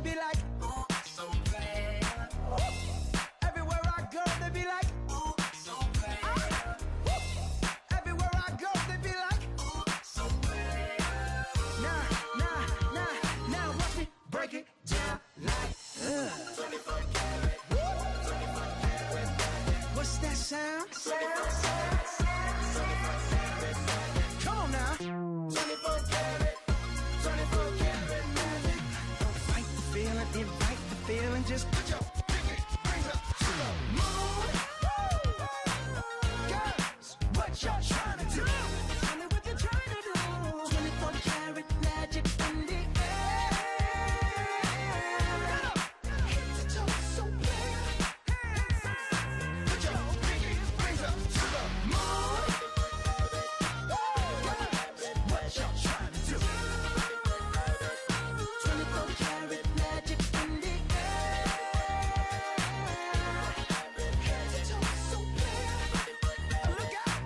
be like, ooh, so bad. Everywhere I go, they be like, ooh, so bad. Everywhere I go, they be like, ooh, so bad. Now, watch me break it down like, 24 karat, 24 karat. What's that sound? Come on now. 24 karat, 24 karat magic. Don't fight the feeling, invite the feeling. Just put your pinky rings up to the moon. Girls, what y'all trying to do? Tell me what you're trying to do. 24 karat magic in the air. Head to toe, so clear. Put your pinky rings up to the moon. Girls, what y'all trying to do? 24 karat magic in the air. Head to toe, so clear. Look out.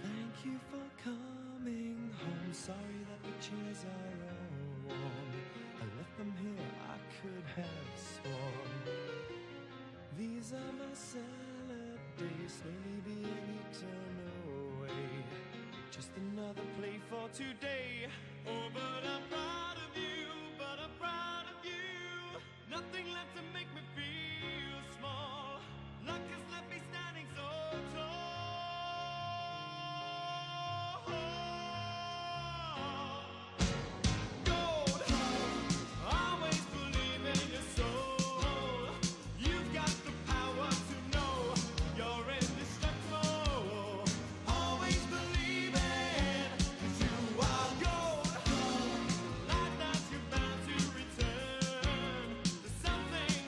Thank you for coming home. Sorry that the chairs are all warm. I left them here, I could have sworn. These are my salad days, slowly being eaten away. Just another play for today. Oh, but I'm proud of you, but I'm proud of you. Nothing left to make me feel small. Luck has left me standing so tall. Gold, always believe in your soul. You've got the power to know you're indestructible. Always believe it, 'cause you are gold. Life that you're bound to return. There's something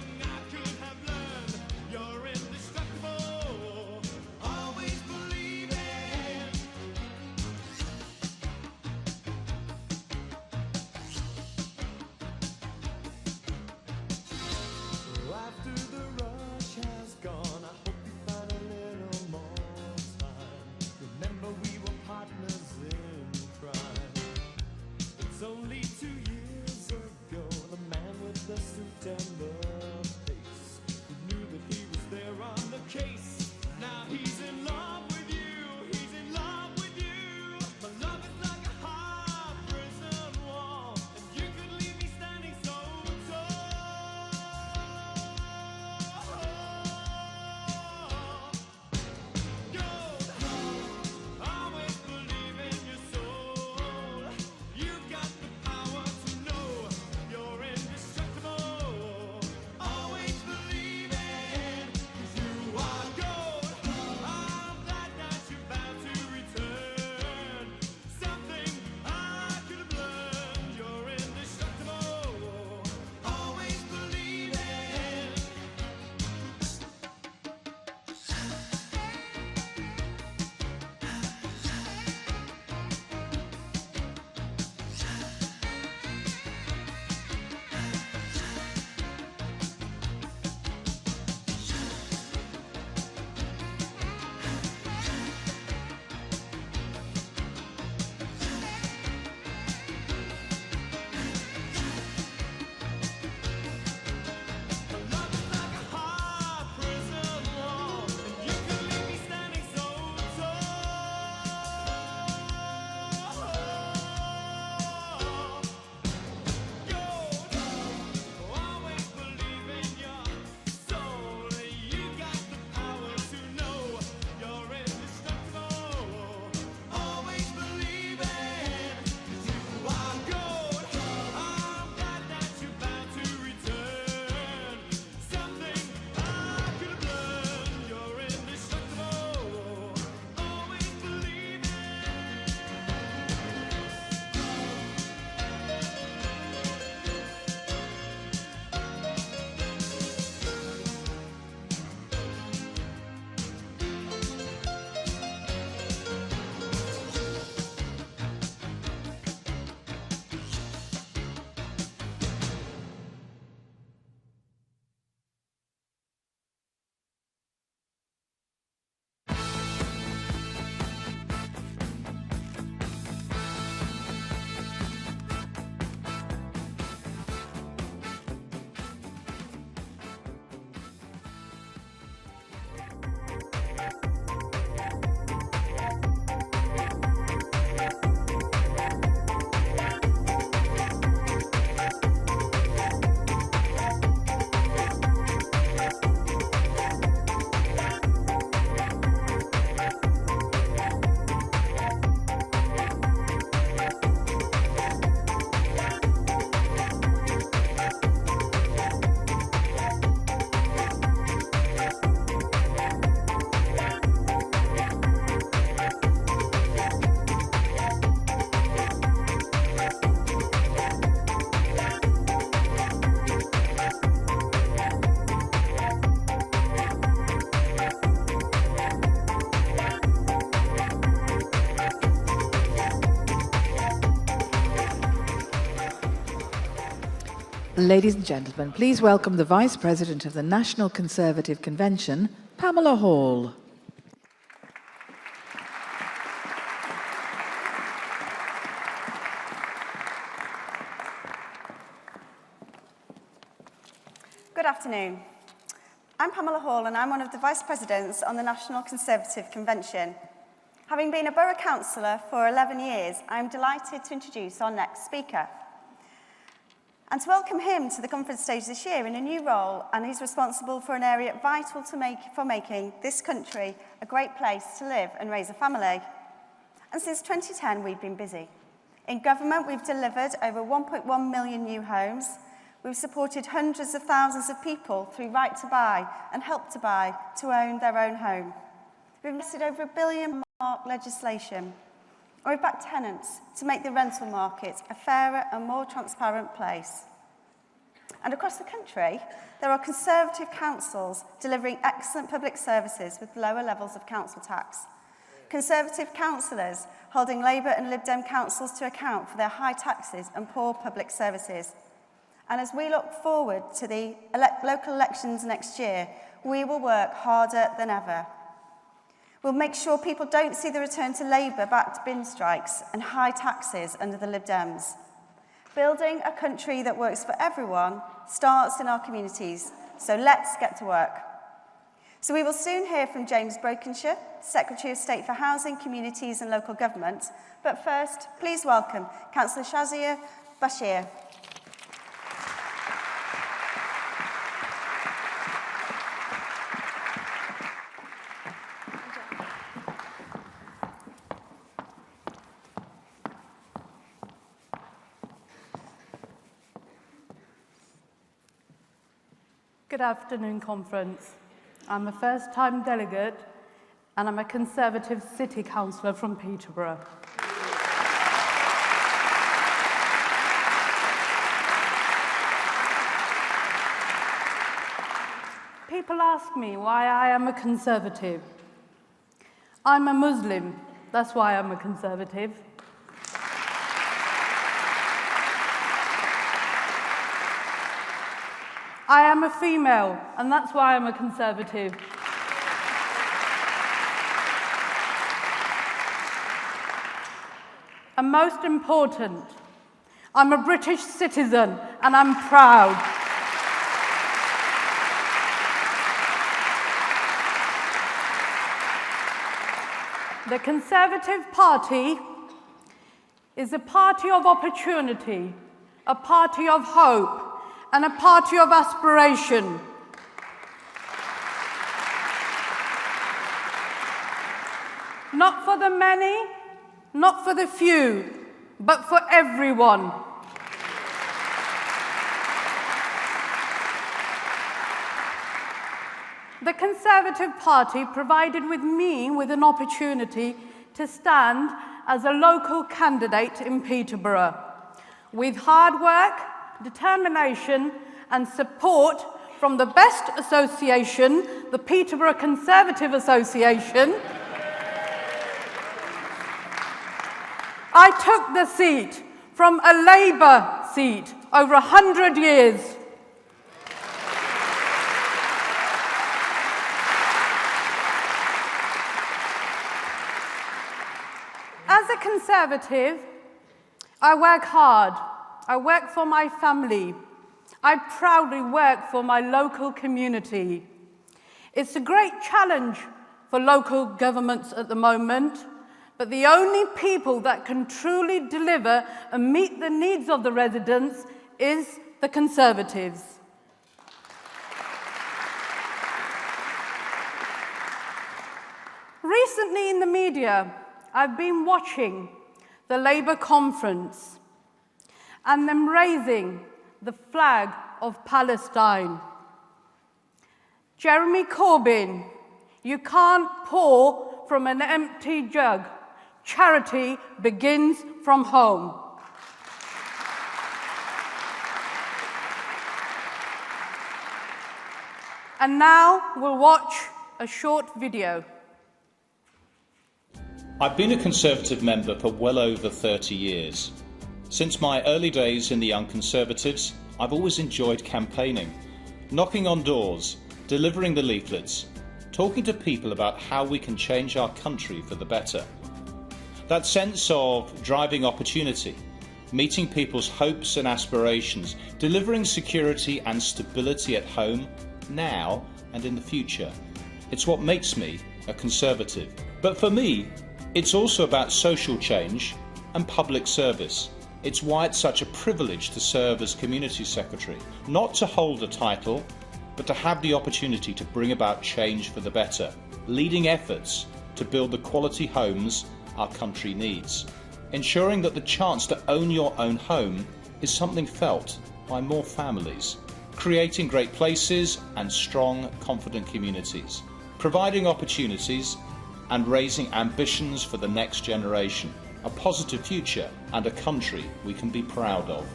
Ladies and gentlemen, please welcome the Vice President of the National Conservative Convention, Pamela Hall. Good afternoon. I'm Pamela Hall and I'm one of the Vice Presidents on the National Conservative Convention. Having been a Borough Councillor for 11 years, I'm delighted to introduce our next speaker and to welcome him to the conference stage this year in a new role, and he's responsible for an area vital for making this country a great place to live and raise a family. And since 2010, we've been busy. In government, we've delivered over 1.1 million new homes. We've supported hundreds of thousands of people through Right to Buy and Help to Buy to own their own home. We've invested over £1 billion mark legislation. And we've backed tenants to make the rental market a fairer and more transparent place. And across the country, there are Conservative councils delivering excellent public services with lower levels of council tax. Conservative councillors holding Labour and Lib Dem councils to account for their high taxes and poor public services. And as we look forward to the local elections next year, we will work harder than ever. We'll make sure people don't see the return to Labour-backed bin strikes and high taxes under the Lib Dems. Building a country that works for everyone starts in our communities, so let's get to work. So we will soon hear from James Brokenshire, Secretary of State for Housing, Communities and Local Government. But first, please welcome Councillor Shazia Bashir. Good afternoon, conference. I'm a first-time delegate and I'm a Conservative City Councillor from Peterborough. People ask me why I am a Conservative. I'm a Muslim, that's why I'm a Conservative. I am a female, and that's why I'm a Conservative. And most important, I'm a British citizen, and I'm proud. The Conservative Party is a party of opportunity, a party of hope, and a party of aspiration. Not for the many, not for the few, but for everyone. The Conservative Party provided me with an opportunity to stand as a local candidate in Peterborough. With hard work, determination and support from the best association, the Peterborough Conservative Association, I took the seat from a Labour seat over 100 years. As a Conservative, I work hard. I work for my family. I proudly work for my local community. It's a great challenge for local governments at the moment, but the only people that can truly deliver and meet the needs of the residents is the Conservatives. Recently in the media, I've been watching the Labour conference and them raising the flag of Palestine. Jeremy Corbyn, you can't pour from an empty jug. Charity begins from home. And now we'll watch a short video. I've been a Conservative member for well over 30 years. Since my early days in the Young Conservatives, I've always enjoyed campaigning, knocking on doors, delivering the leaflets, talking to people about how we can change our country for the better. That sense of driving opportunity, meeting people's hopes and aspirations, delivering security and stability at home, now and in the future. It's what makes me a Conservative. But for me, it's also about social change and public service. It's why it's such a privilege to serve as Community Secretary, not to hold a title, but to have the opportunity to bring about change for the better, leading efforts to build the quality homes our country needs, ensuring that the chance to own your own home is something felt by more families, creating great places and strong, confident communities, providing opportunities and raising ambitions for the next generation, a positive future and a country we can be proud of.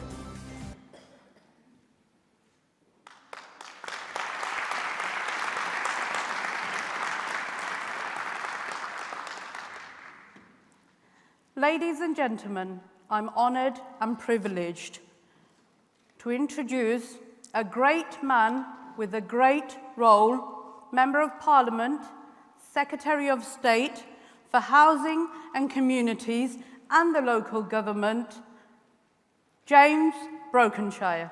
Ladies and gentlemen, I'm honoured and privileged to introduce a great man with a great role, Member of Parliament, Secretary of State for Housing and Communities and the Local Government, James Brokenshire.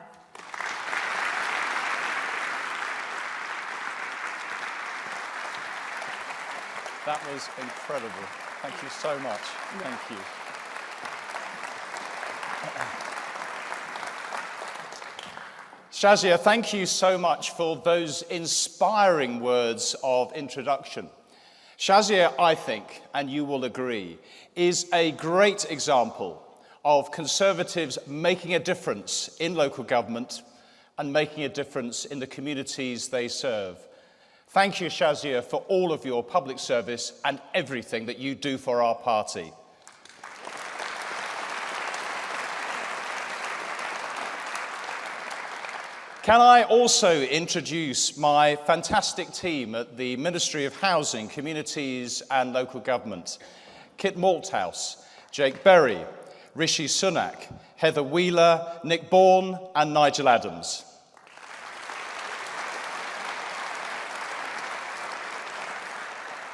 That was incredible. Thank you so much. Thank you. Shazia, thank you so much for those inspiring words of introduction. Shazia, I think, and you will agree, is a great example of Conservatives making a difference in local government and making a difference in the communities they serve. Thank you, Shazia, for all of your public service and everything that you do for our party. Can I also introduce my fantastic team at the Ministry of Housing, Communities and Local Government? Kit Malthouse, Jake Berry, Rishi Sunak, Heather Wheeler, Nick Bourne and Nigel Adams.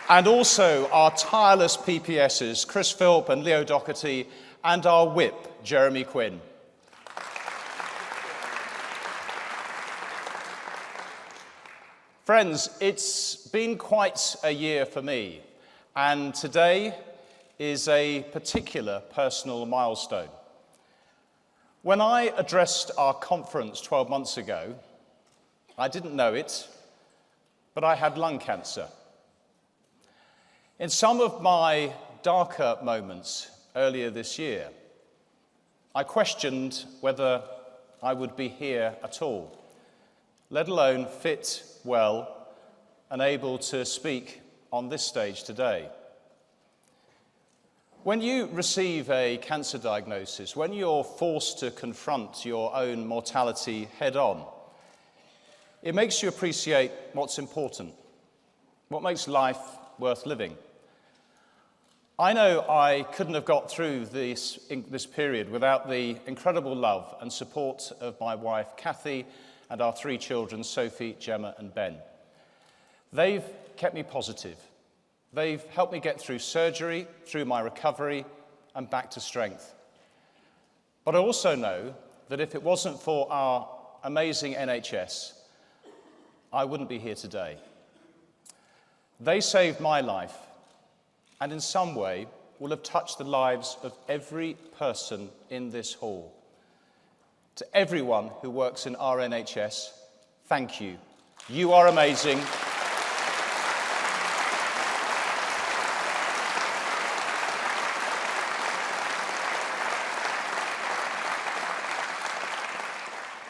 And also our tireless PPSs, Chris Philp and Leo Doherty, and our whip, Jeremy Quinn. Friends, it's been quite a year for me, and today is a particular personal milestone. When I addressed our conference 12 months ago, I didn't know it, but I had lung cancer. In some of my darker moments earlier this year, I questioned whether I would be here at all, let alone fit, well, and able to speak on this stage today. When you receive a cancer diagnosis, when you're forced to confront your own mortality head-on, it makes you appreciate what's important, what makes life worth living. I know I couldn't have got through this period without the incredible love and support of my wife, Kathy, and our 3 children, Sophie, Gemma, and Ben. They've kept me positive. They've helped me get through surgery, through my recovery, and back to strength. But I also know that if it wasn't for our amazing NHS, I wouldn't be here today. They saved my life, and in some way will have touched the lives of every person in this hall. To everyone who works in our NHS, thank you. You are amazing.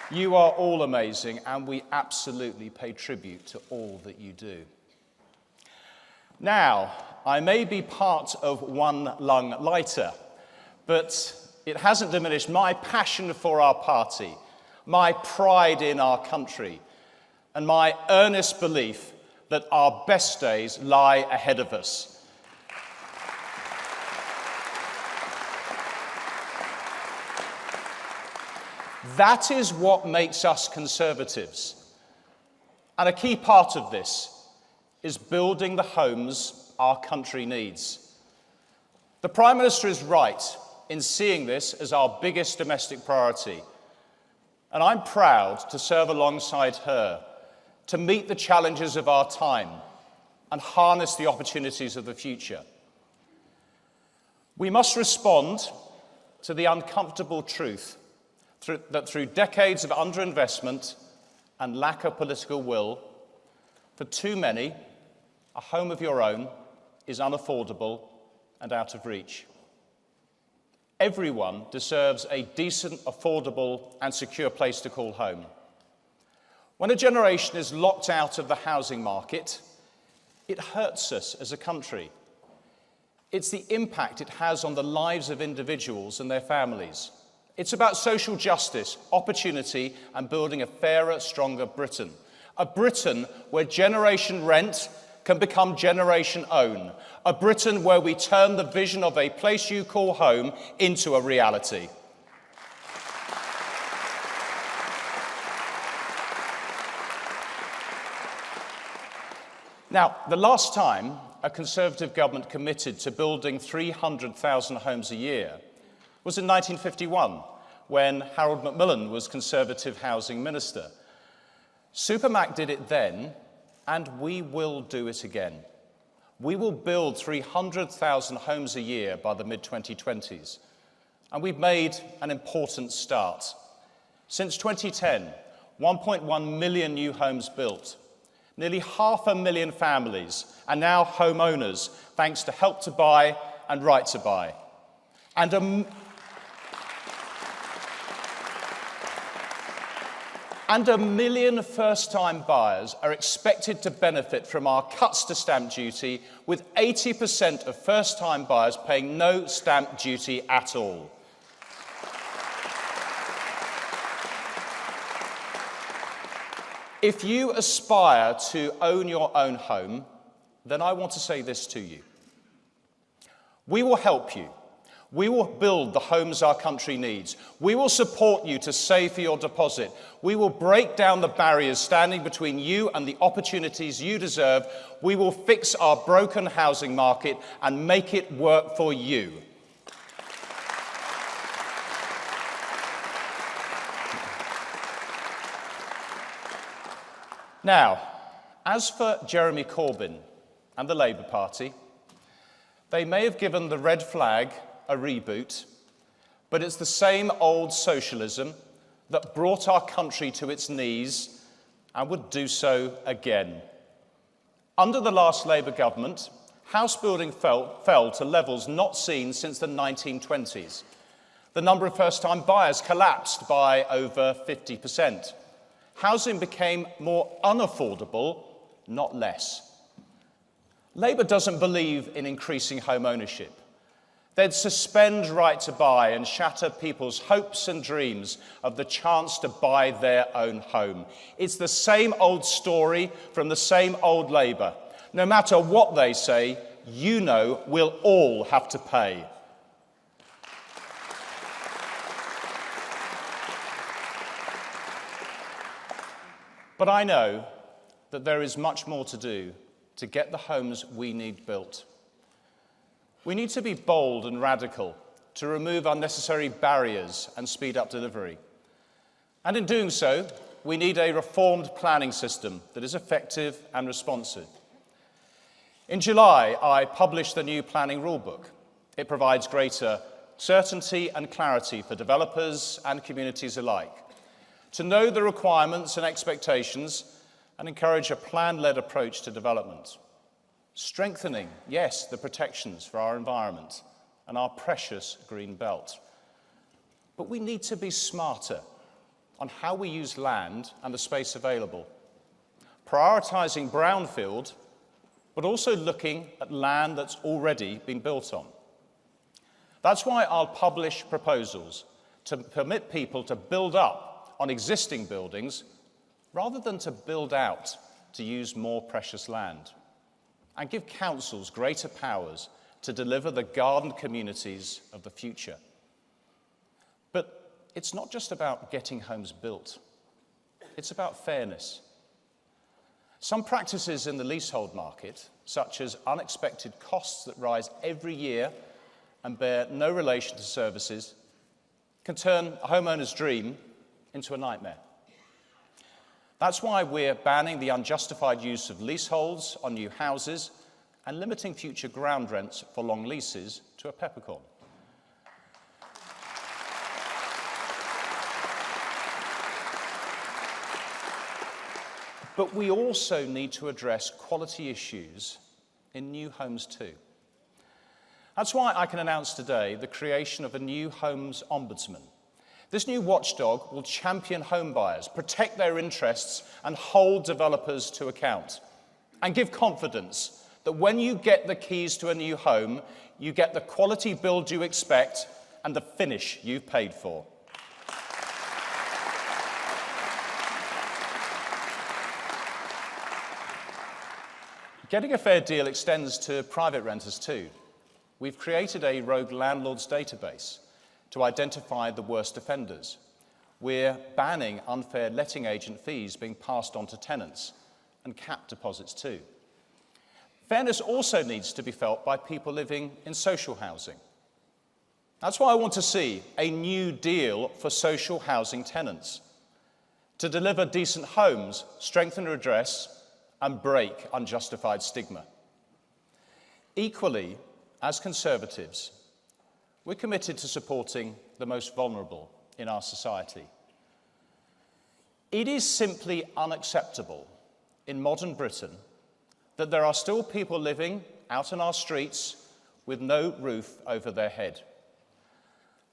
You are all amazing, and we absolutely pay tribute to all that you do. Now, I may be part of one lung lighter, but it hasn't diminished my passion for our party, my pride in our country, and my earnest belief that our best days lie ahead of us. That is what makes us Conservatives. And a key part of this is building the homes our country needs. The Prime Minister is right in seeing this as our biggest domestic priority. And I'm proud to serve alongside her to meet the challenges of our time and harness the opportunities of the future. We must respond to the uncomfortable truth that through decades of underinvestment and lack of political will, for too many, a home of your own is unaffordable and out of reach. Everyone deserves a decent, affordable and secure place to call home. When a generation is locked out of the housing market, it hurts us as a country. It's the impact it has on the lives of individuals and their families. It's about social justice, opportunity, and building a fairer, stronger Britain. A Britain where generation rent can become generation own. A Britain where we turn the vision of a place you call home into a reality. Now, the last time a Conservative government committed to building 300,000 homes a year was in 1951, when Harold Macmillan was Conservative Housing Minister. Supermac did it then, and we will do it again. We will build 300,000 homes a year by the mid-2020s, and we've made an important start. Since 2010, 1.1 million new homes built. Nearly 500,000 families are now homeowners, thanks to Help to Buy and Right to Buy. And a million first-time buyers are expected to benefit from our cuts to stamp duty, with 80% of first-time buyers paying no stamp duty at all. If you aspire to own your own home, then I want to say this to you. We will help you. We will build the homes our country needs. We will support you to save for your deposit. We will break down the barriers standing between you and the opportunities you deserve. We will fix our broken housing market and make it work for you. Now, as for Jeremy Corbyn and the Labour Party, they may have given the red flag a reboot, but it's the same old socialism that brought our country to its knees and would do so again. Under the last Labour government, house building fell to levels not seen since the 1920s. The number of first-time buyers collapsed by over 50%. Housing became more unaffordable, not less. Labour doesn't believe in increasing home ownership. They'd suspend Right to Buy and shatter people's hopes and dreams of the chance to buy their own home. It's the same old story from the same old Labour. No matter what they say, you know we'll all have to pay. But I know that there is much more to do to get the homes we need built. We need to be bold and radical to remove unnecessary barriers and speed up delivery. And in doing so, we need a reformed planning system that is effective and responsive. In July, I published the new planning rulebook. It provides greater certainty and clarity for developers and communities alike, to know the requirements and expectations and encourage a plan-led approach to development. Strengthening, yes, the protections for our environment and our precious green belt. But we need to be smarter on how we use land and the space available, prioritising brownfield, but also looking at land that's already been built on. That's why I'll publish proposals to permit people to build up on existing buildings rather than to build out to use more precious land, and give councils greater powers to deliver the garden communities of the future. But it's not just about getting homes built. It's about fairness. Some practices in the leasehold market, such as unexpected costs that rise every year and bear no relation to services, can turn a homeowner's dream into a nightmare. That's why we're banning the unjustified use of leaseholds on new houses and limiting future ground rents for long leases to a peppercorn. But we also need to address quality issues in new homes too. That's why I can announce today the creation of a new homes ombudsman. This new watchdog will champion home buyers, protect their interests, and hold developers to account, and give confidence that when you get the keys to a new home, you get the quality build you expect and the finish you've paid for. Getting a fair deal extends to private renters too. We've created a rogue landlords database to identify the worst offenders. We're banning unfair letting agent fees being passed on to tenants and capped deposits too. Fairness also needs to be felt by people living in social housing. That's why I want to see a new deal for social housing tenants, to deliver decent homes, strengthen redress, and break unjustified stigma. Equally, as Conservatives, we're committed to supporting the most vulnerable in our society. It is simply unacceptable in modern Britain that there are still people living out on our streets with no roof over their head.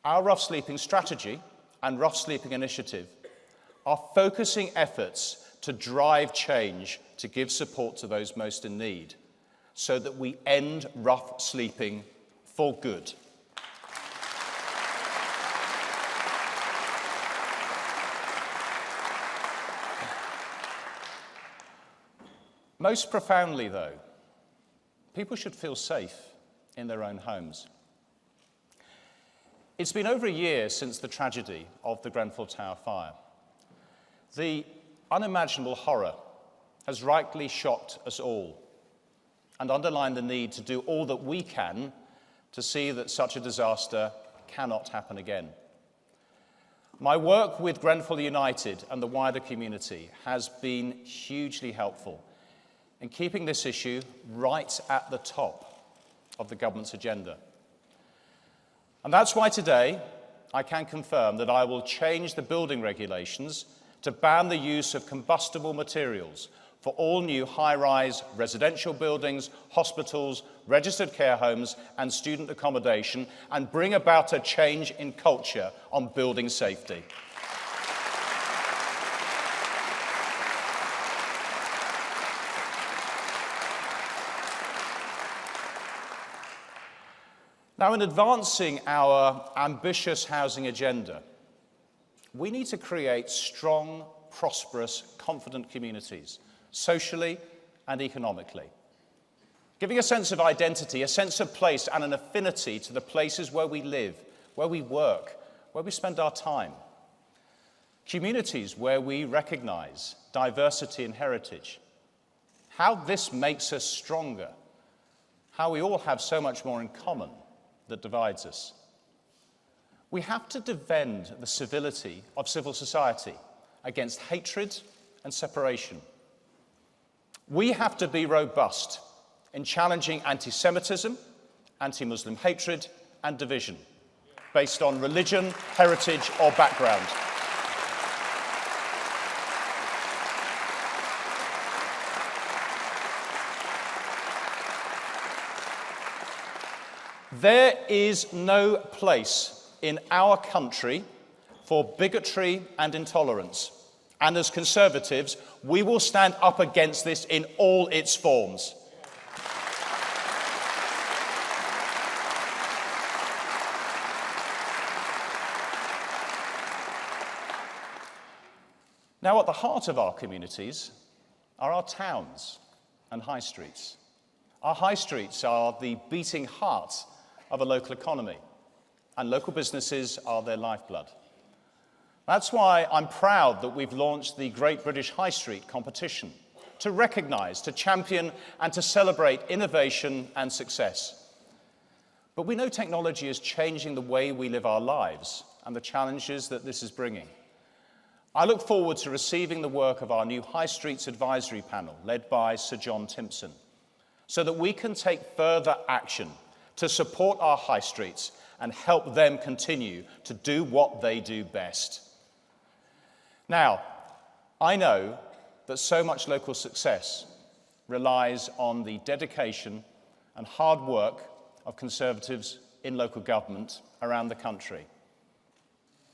Our Rough Sleeping strategy and Rough Sleeping initiative are focusing efforts to drive change to give support to those most in need, so that we end rough sleeping for good. Most profoundly, though, people should feel safe in their own homes. It's been over a year since the tragedy of the Grenfell Tower fire. The unimaginable horror has rightly shocked us all and underlined the need to do all that we can to see that such a disaster cannot happen again. My work with Grenfell United and the wider community has been hugely helpful in keeping this issue right at the top of the government's agenda. And that's why today I can confirm that I will change the building regulations to ban the use of combustible materials for all new high-rise residential buildings, hospitals, registered care homes and student accommodation, and bring about a change in culture on building safety. Now, in advancing our ambitious housing agenda, we need to create strong, prosperous, confident communities, socially and economically, giving a sense of identity, a sense of place, and an affinity to the places where we live, where we work, where we spend our time. Communities where we recognize diversity and heritage. How this makes us stronger. How we all have so much more in common that divides us. We have to defend the civility of civil society against hatred and separation. We have to be robust in challenging anti-Semitism, anti-Muslim hatred, and division based on religion, heritage, or background. There is no place in our country for bigotry and intolerance. And as Conservatives, we will stand up against this in all its forms. Now, at the heart of our communities are our towns and high streets. Our high streets are the beating heart of a local economy, and local businesses are their lifeblood. That's why I'm proud that we've launched the Great British High Street competition to recognise, to champion and to celebrate innovation and success. But we know technology is changing the way we live our lives and the challenges that this is bringing. I look forward to receiving the work of our new High Streets Advisory Panel, led by Sir John Timpson, so that we can take further action to support our high streets and help them continue to do what they do best. Now, I know that so much local success relies on the dedication and hard work of Conservatives in local government around the country.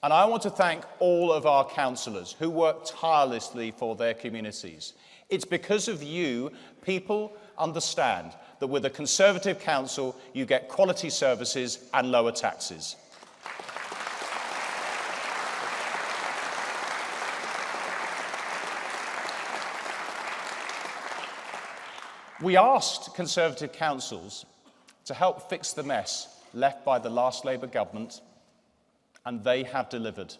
And I want to thank all of our councillors who work tirelessly for their communities. It's because of you, people understand that with a Conservative council, you get quality services and lower taxes. We asked Conservative councils to help fix the mess left by the last Labour government, and they have delivered.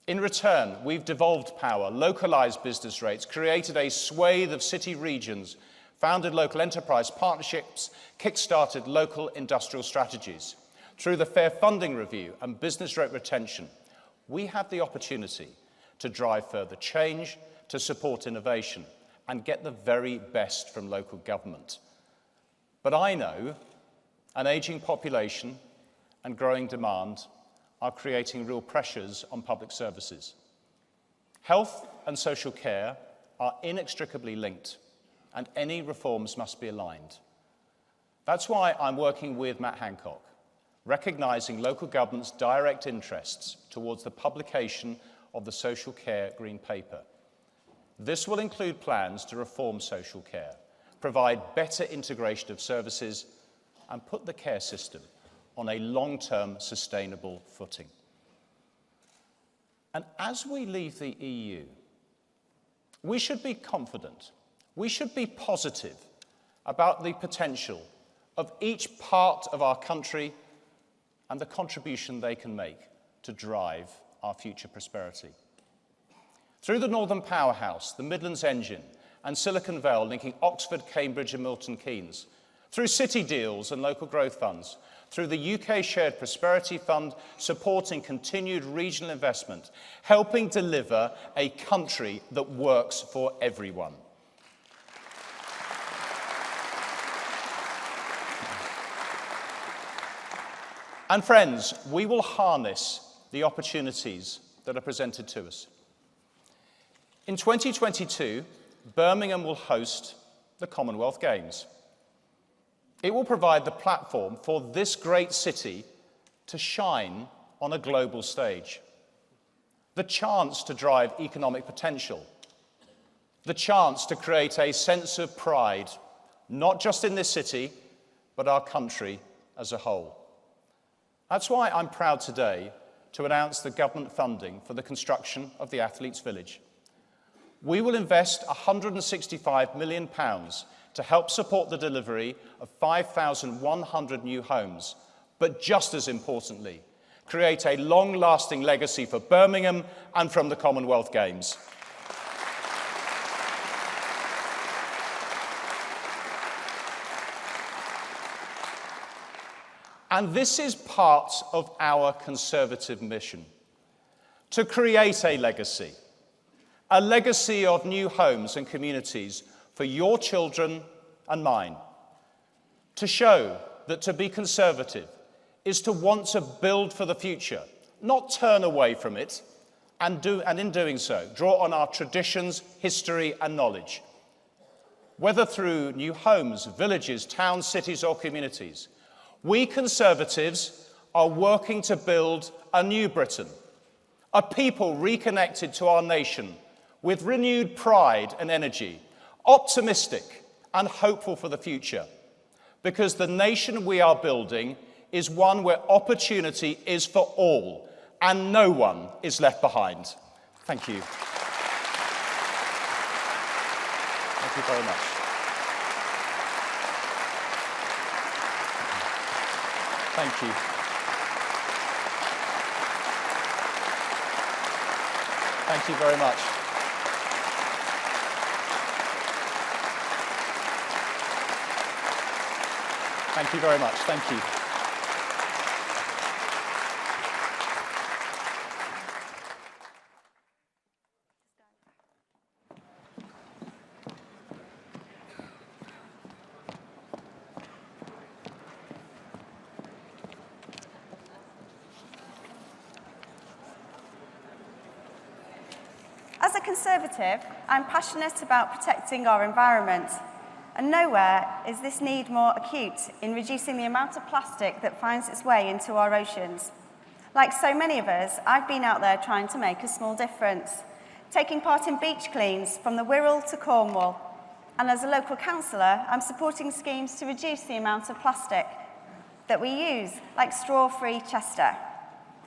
In return, we've devolved power, localised business rates, created a swathe of city regions, founded local enterprise partnerships, kick-started local industrial strategies. Through the Fair Funding Review and business rate retention, we have the opportunity to drive further change, to support innovation, and get the very best from local government. But I know an ageing population and growing demand are creating real pressures on public services. Health and social care are inextricably linked, and any reforms must be aligned. That's why I'm working with Matt Hancock, recognising local government's direct interests towards the publication of the Social Care Green Paper. This will include plans to reform social care, provide better integration of services, and put the care system on a long-term sustainable footing. And as we leave the EU, we should be confident, we should be positive about the potential of each part of our country and the contribution they can make to drive our future prosperity. Through the Northern Powerhouse, the Midlands Engine, and Silicon Vale linking Oxford, Cambridge and Milton Keynes, through city deals and local growth funds, through the UK Shared Prosperity Fund, supporting continued regional investment, helping deliver a country that works for everyone. And friends, we will harness the opportunities that are presented to us. In 2022, Birmingham will host the Commonwealth Games. It will provide the platform for this great city to shine on a global stage. The chance to drive economic potential. The chance to create a sense of pride, not just in this city, but our country as a whole. That's why I'm proud today to announce the government funding for the construction of the Athletes' Village. We will invest £165 million to help support the delivery of 5,100 new homes, but just as importantly, create a long-lasting legacy for Birmingham and from the Commonwealth Games. And this is part of our Conservative mission, to create a legacy of new homes and communities for your children and mine, to show that to be Conservative is to want to build for the future, not turn away from it, and in doing so, draw on our traditions, history and knowledge. Whether through new homes, villages, towns, cities or communities, we Conservatives are working to build a new Britain, a people reconnected to our nation with renewed pride and energy, optimistic and hopeful for the future, because the nation we are building is one where opportunity is for all and no one is left behind. Thank you. Thank you very much. Thank you. Thank you very much. Thank you very much. Thank you. As a Conservative, I'm passionate about protecting our environment, and nowhere is this need more acute in reducing the amount of plastic that finds its way into our oceans. Like so many of us, I've been out there trying to make a small difference, taking part in beach cleans from the Wirral to Cornwall, and as a local councillor, I'm supporting schemes to reduce the amount of plastic that we use, like straw-free Chester.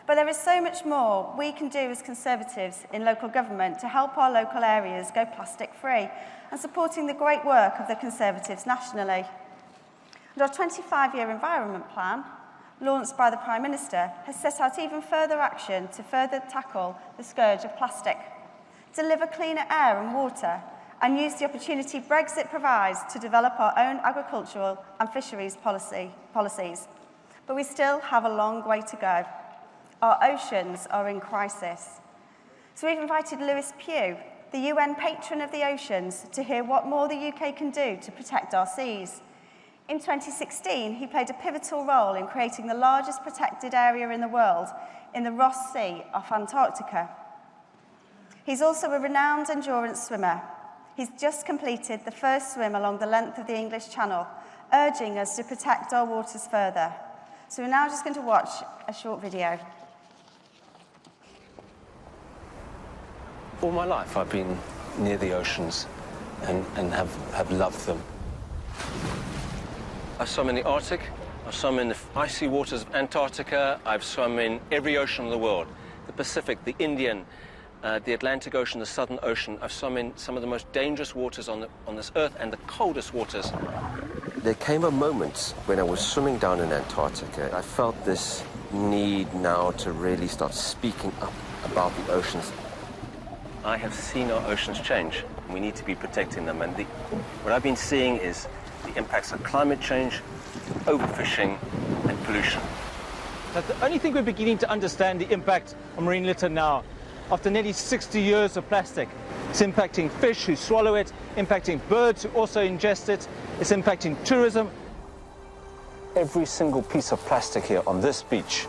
But there is so much more we can do as Conservatives in local government to help our local areas go plastic-free and supporting the great work of the Conservatives nationally. And our 25-year environment plan, launched by the Prime Minister, has set out even further action to further tackle the scourge of plastic, deliver cleaner air and water, and use the opportunity Brexit provides to develop our own agricultural and fisheries policies. But we still have a long way to go. Our oceans are in crisis. So we've invited Lewis Pugh, the UN patron of the oceans, to hear what more the UK can do to protect our seas. In 2016, he played a pivotal role in creating the largest protected area in the world in the Ross Sea off Antarctica. He's also a renowned endurance swimmer. He's just completed the first swim along the length of the English Channel, urging us to protect our waters further. So we're now just going to watch a short video. All my life I've been near the oceans and have loved them. I've swum in the Arctic, I've swum in the icy waters of Antarctica, I've swum in every ocean in the world. The Pacific, the Indian, the Atlantic Ocean, the Southern Ocean. I've swum in some of the most dangerous waters on this earth and the coldest waters. There came a moment when I was swimming down in Antarctica. I felt this need now to really start speaking up about the oceans. I have seen our oceans change. We need to be protecting them. And what I've been seeing is the impacts of climate change, overfishing, and pollution. But the only thing we're beginning to understand the impact of marine litter now, after nearly 60 years of plastic. It's impacting fish who swallow it, impacting birds who also ingest it, it's impacting tourism. Every single piece of plastic here on this beach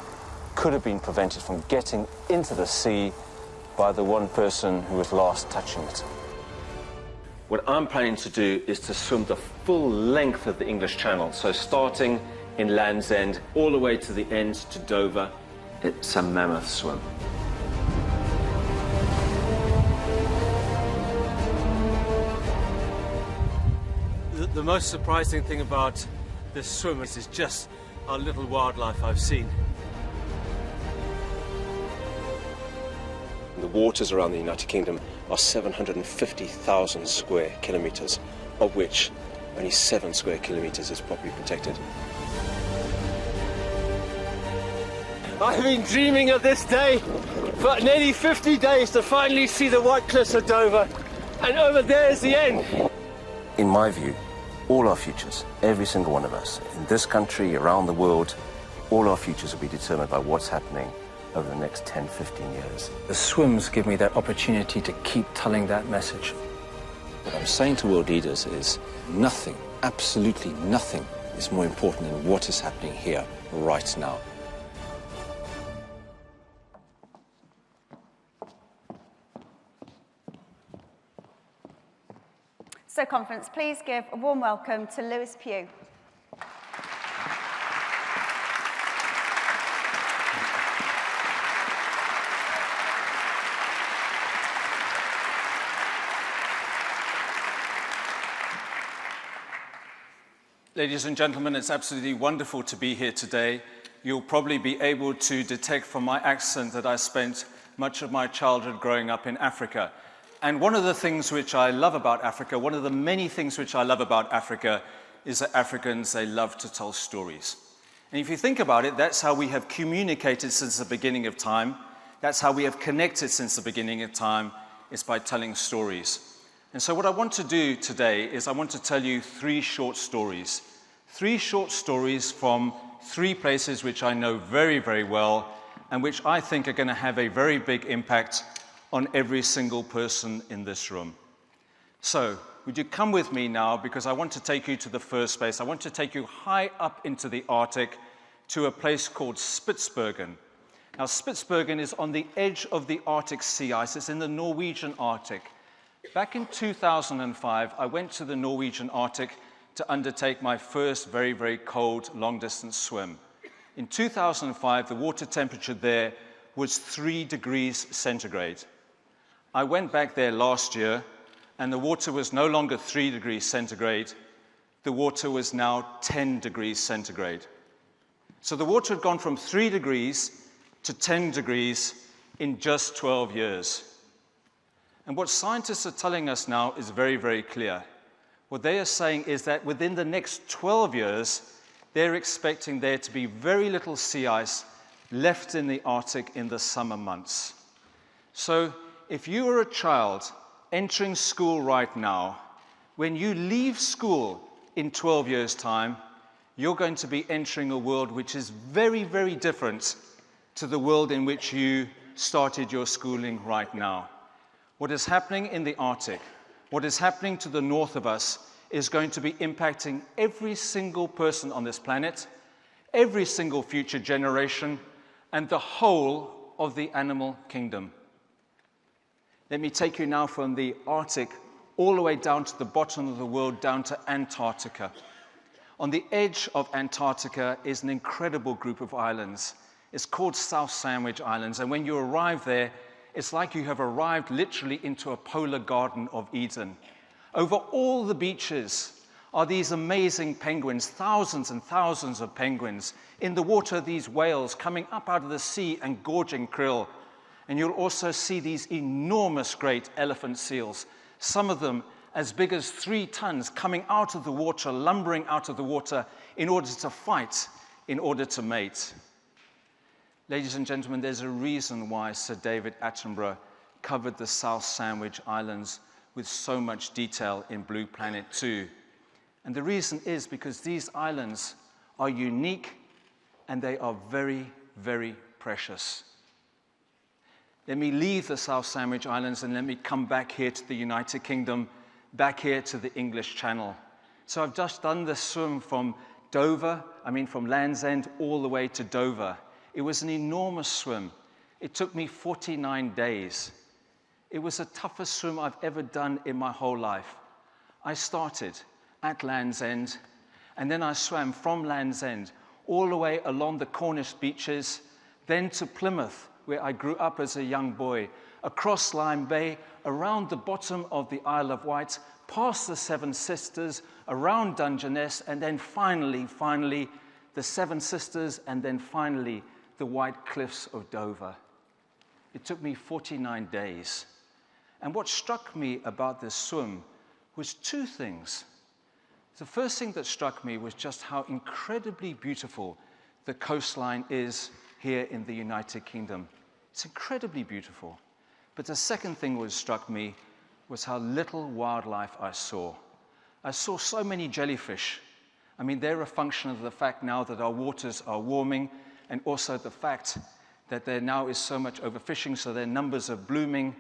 could have been prevented from getting into the sea by the one person who was last touching it. What I'm planning to do is to swim the full length of the English Channel, so starting in Land's End all the way to the end to Dover. It's a mammoth swim. The most surprising thing about this swim is just how little wildlife I've seen. The waters around the United Kingdom are 750,000 square kilometres, of which only 7 square kilometres is properly protected. I've been dreaming of this day for nearly 50 days to finally see the White Cliffs of Dover, and over there is the end. In my view, all our futures, every single one of us, in this country, around the world, all our futures will be determined by what's happening over the next 10, 15 years. The swims give me that opportunity to keep telling that message. What I'm saying to world leaders is nothing, absolutely nothing, is more important than what is happening here, right now. So, conference, please give a warm welcome to Lewis Pugh. Ladies and gentlemen, it's absolutely wonderful to be here today. You'll probably be able to detect from my accent that I spent much of my childhood growing up in Africa. And one of the things which I love about Africa, one of the many things which I love about Africa, is that Africans, they love to tell stories. And if you think about it, that's how we have communicated since the beginning of time. That's how we have connected since the beginning of time, is by telling stories. And so what I want to do today is I want to tell you 3 short stories. 3 short stories from 3 places which I know very, very well and which I think are going to have a very big impact on every single person in this room. So, would you come with me now, because I want to take you to the first place. I want to take you high up into the Arctic to a place called Spitsbergen. Now, Spitsbergen is on the edge of the Arctic sea ice. It's in the Norwegian Arctic. Back in 2005, I went to the Norwegian Arctic to undertake my first very, very cold long-distance swim. In 2005, the water temperature there was 3 degrees centigrade. I went back there last year, and the water was no longer 3 degrees centigrade. The water was now 10 degrees centigrade. So the water had gone from 3 degrees to 10 degrees in just 12 years. And what scientists are telling us now is very, very clear. What they are saying is that within the next 12 years, they're expecting there to be very little sea ice left in the Arctic in the summer months. So if you are a child entering school right now, when you leave school in 12 years' time, you're going to be entering a world which is very, very different to the world in which you started your schooling right now. What is happening in the Arctic, what is happening to the north of us, is going to be impacting every single person on this planet, every single future generation, and the whole of the animal kingdom. Let me take you now from the Arctic all the way down to the bottom of the world, down to Antarctica. On the edge of Antarctica is an incredible group of islands. It's called South Sandwich Islands, and when you arrive there, it's like you have arrived literally into a polar garden of Eden. Over all the beaches are these amazing penguins, thousands and thousands of penguins. In the water, these whales coming up out of the sea and gorging krill. And you'll also see these enormous great elephant seals, some of them as big as 3 tons, coming out of the water, lumbering out of the water in order to fight, in order to mate. Ladies and gentlemen, there's a reason why Sir David Attenborough covered the South Sandwich Islands with so much detail in Blue Planet 2. And the reason is because these islands are unique and they are very, very precious. Let me leave the South Sandwich Islands and let me come back here to the United Kingdom, back here to the English Channel. So I've just done the swim from from Land's End all the way to Dover. It was an enormous swim. It took me 49 days. It was the toughest swim I've ever done in my whole life. I started at Land's End, and then I swam from Land's End all the way along the Cornish beaches, then to Plymouth, where I grew up as a young boy, across Lyme Bay, around the bottom of the Isle of Wight, past the Seven Sisters, around Dungeness, and then finally, the Seven Sisters, and then finally, the White Cliffs of Dover. It took me 49 days. And what struck me about this swim was 2 things. The first thing that struck me was just how incredibly beautiful the coastline is here in the United Kingdom. It's incredibly beautiful. But the second thing that struck me was how little wildlife I saw. I saw so many jellyfish. I mean, they're a function of the fact now that our waters are warming, and also the fact that there now is so much overfishing, so their numbers are blooming.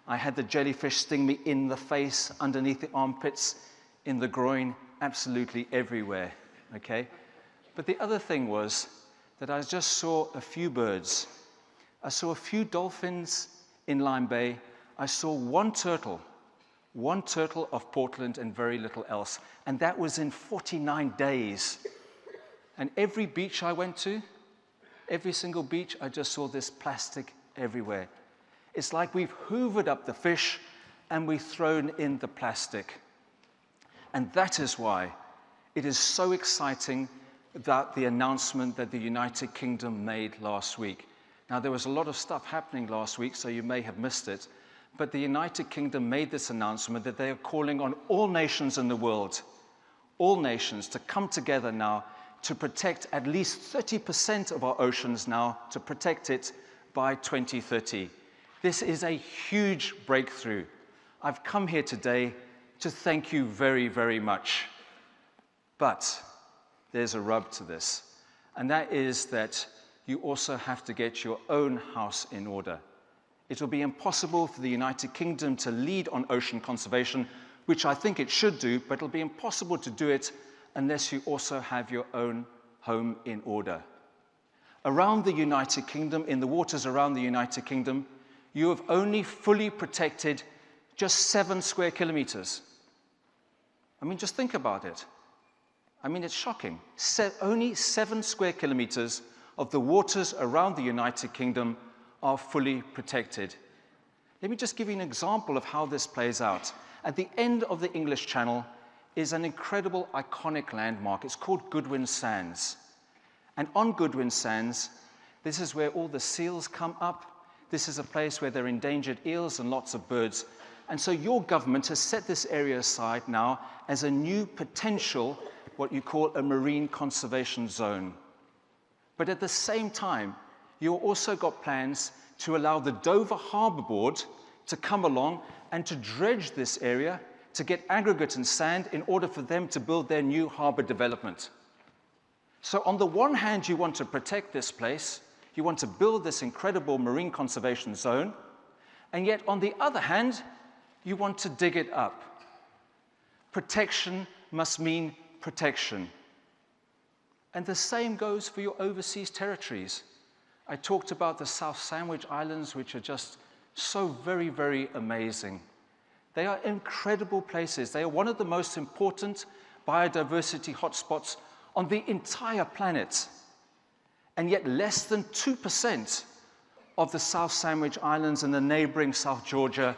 I had the jellyfish sting me in the face, underneath the armpits, in the groin, absolutely everywhere, okay? But the other thing was that I just saw a few birds. I saw a few dolphins in Lyme Bay. I saw one turtle of Portland and very little else. And that was in 49 days. And every beach I went to, every single beach, I just saw this plastic everywhere. It's like we've hoovered up the fish and we've thrown in the plastic. And that is why it is so exciting that the announcement that the United Kingdom made last week. Now, there was a lot of stuff happening last week, so you may have missed it, but the United Kingdom made this announcement that they are calling on all nations in the world, all nations, to come together now to protect at least 30% of our oceans now, to protect it by 2030. This is a huge breakthrough. I've come here today to thank you very, very much. But there's a rub to this, and that is that you also have to get your own house in order. It will be impossible for the United Kingdom to lead on ocean conservation, which I think it should do, but it'll be impossible to do it unless you also have your own home in order. Around the United Kingdom, in the waters around the United Kingdom, you have only fully protected just 7 square kilometers. I mean, just think about it. I mean, it's shocking. Only 7 square kilometers of the waters around the United Kingdom are fully protected. Let me just give you an example of how this plays out. At the end of the English Channel is an incredible, iconic landmark. It's called Goodwin Sands. And on Goodwin Sands, this is where all the seals come up. This is a place where there are endangered eels and lots of birds. And so your government has set this area aside now as a new potential, what you call a marine conservation zone. But at the same time, you've also got plans to allow the Dover Harbour Board to come along and to dredge this area to get aggregate and sand in order for them to build their new harbour development. So on the one hand, you want to protect this place, you want to build this incredible marine conservation zone, and yet on the other hand, you want to dig it up. Protection must mean protection. And the same goes for your overseas territories. I talked about the South Sandwich Islands, which are just so very, very amazing. They are incredible places. They are one of the most important biodiversity hotspots on the entire planet. And yet less than 2% of the South Sandwich Islands and the neighboring South Georgia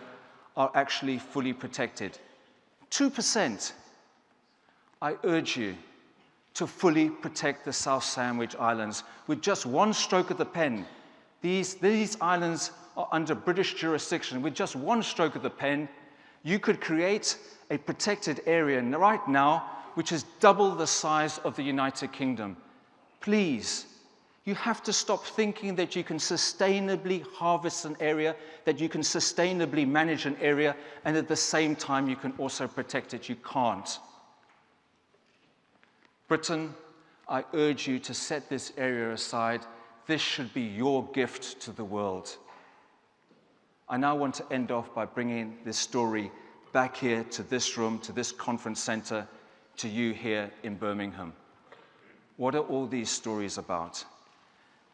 are actually fully protected. 2%. I urge you to fully protect the South Sandwich Islands with just one stroke of the pen. These islands are under British jurisdiction. With just one stroke of the pen, you could create a protected area right now which is double the size of the United Kingdom. Please, you have to stop thinking that you can sustainably harvest an area, that you can sustainably manage an area, and at the same time you can also protect it. You can't. Britain, I urge you to set this area aside. This should be your gift to the world. I now want to end off by bringing this story back here to this room, to this conference center, to you here in Birmingham. What are all these stories about?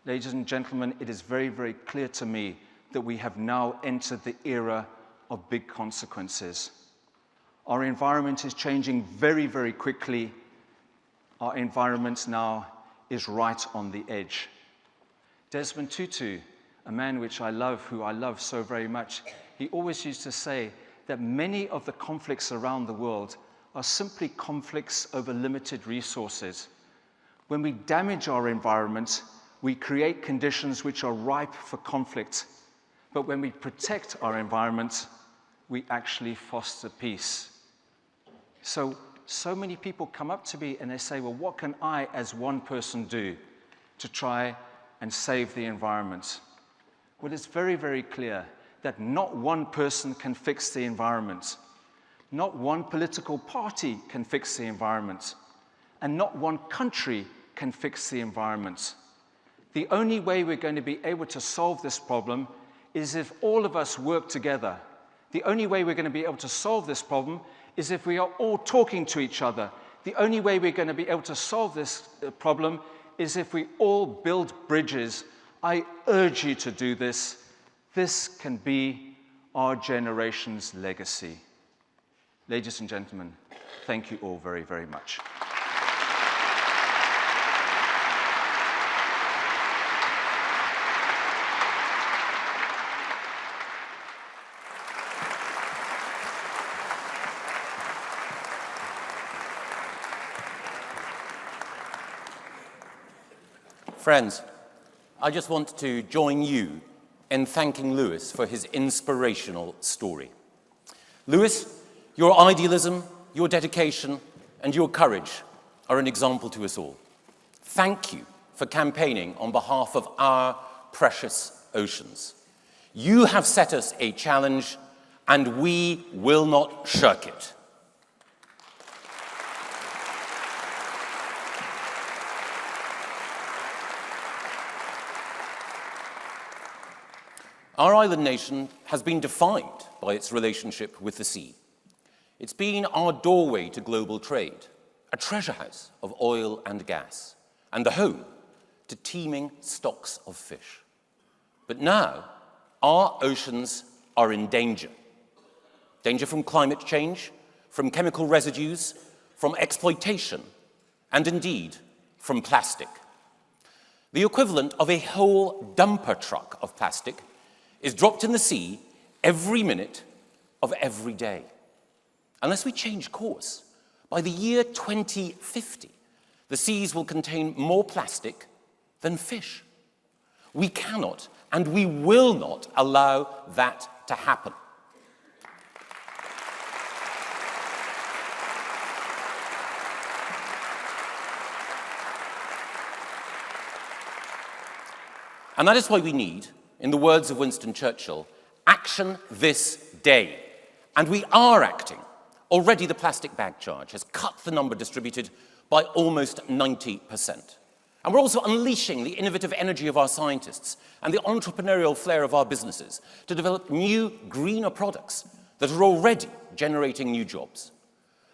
Ladies and gentlemen, it is very, very clear to me that we have now entered the era of big consequences. Our environment is changing very, very quickly. Our environment now is right on the edge. Desmond Tutu, a man who I love so very much, he always used to say that many of the conflicts around the world are simply conflicts over limited resources. When we damage our environment, we create conditions which are ripe for conflict. But when we protect our environment, we actually foster peace. So many people come up to me and they say, well, what can I as one person do to try and save the environment? Well, it's very, very clear that not one person can fix the environment. Not one political party can fix the environment. And not one country can fix the environment. The only way we're going to be able to solve this problem is if all of us work together. The only way we're going to be able to solve this problem is if we are all talking to each other. The only way we're going to be able to solve this problem is if we all build bridges. I urge you to do this. This can be our generation's legacy. Ladies and gentlemen, thank you all very, very much. Friends, I just want to join you in thanking Lewis for his inspirational story. Lewis, your idealism, your dedication, and your courage are an example to us all. Thank you for campaigning on behalf of our precious oceans. You have set us a challenge, and we will not shirk it. Our island nation has been defined by its relationship with the sea. It's been our doorway to global trade, a treasure house of oil and gas, and the home to teeming stocks of fish. But now, our oceans are in danger. Danger from climate change, from chemical residues, from exploitation, and indeed, from plastic. The equivalent of a whole dumper truck of plastic is dropped in the sea every minute of every day. Unless we change course, by the year 2050, the seas will contain more plastic than fish. We cannot and we will not allow that to happen. And that is why we need, in the words of Winston Churchill, action this day. And we are acting. Already the plastic bag charge has cut the number distributed by almost 90%. And we're also unleashing the innovative energy of our scientists and the entrepreneurial flair of our businesses to develop new, greener products that are already generating new jobs.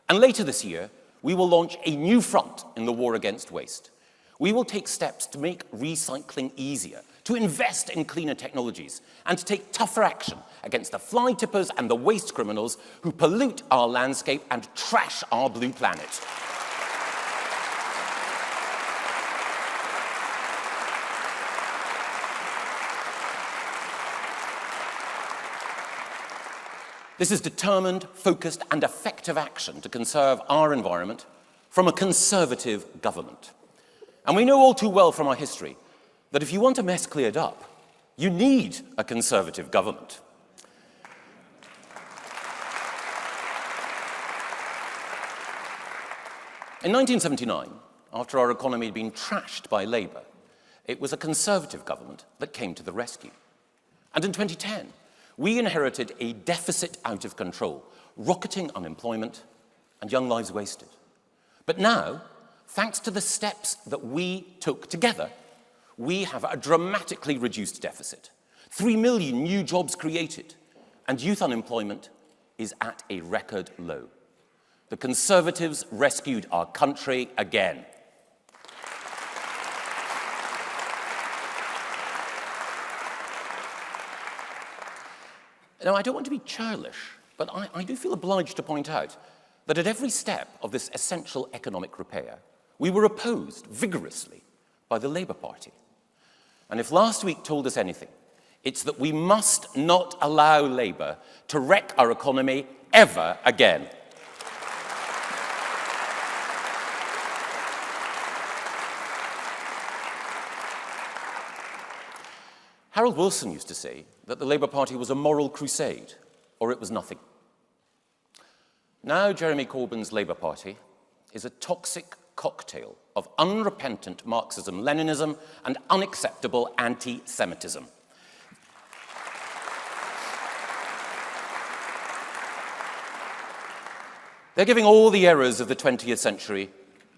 And later this year, we will launch a new front in the war against waste. We will take steps to make recycling easier, to invest in cleaner technologies, and to take tougher action against the fly tippers and the waste criminals who pollute our landscape and trash our blue planet. This is determined, focused, and effective action to conserve our environment from a conservative government. And we know all too well from our history that if you want a mess cleared up, you need a conservative government. In 1979, after our economy had been trashed by Labour, it was a conservative government that came to the rescue. And in 2010, we inherited a deficit out of control, rocketing unemployment and young lives wasted. But now, thanks to the steps that we took together, we have a dramatically reduced deficit, 3 million new jobs created, and youth unemployment is at a record low. The Conservatives rescued our country again. Now, I don't want to be churlish, but I do feel obliged to point out that at every step of this essential economic repair, we were opposed vigorously by the Labour Party. And if last week told us anything, it's that we must not allow Labour to wreck our economy ever again. Harold Wilson used to say that the Labour Party was a moral crusade, or it was nothing. Now Jeremy Corbyn's Labour Party is a toxic cocktail of unrepentant Marxism-Leninism and unacceptable anti-Semitism. They're giving all the errors of the 20th century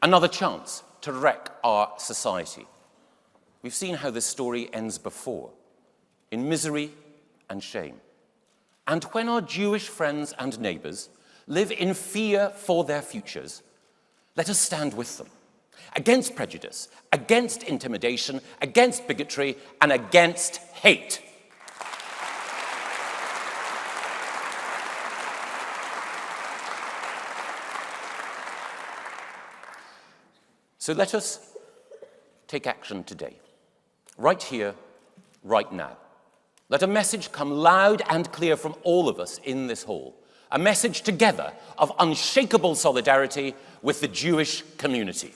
another chance to wreck our society. We've seen how this story ends before, in misery and shame. And when our Jewish friends and neighbours live in fear for their futures, let us stand with them, against prejudice, against intimidation, against bigotry, and against hate. So let us take action today, right here, right now. Let a message come loud and clear from all of us in this hall, a message together of unshakable solidarity with the Jewish community.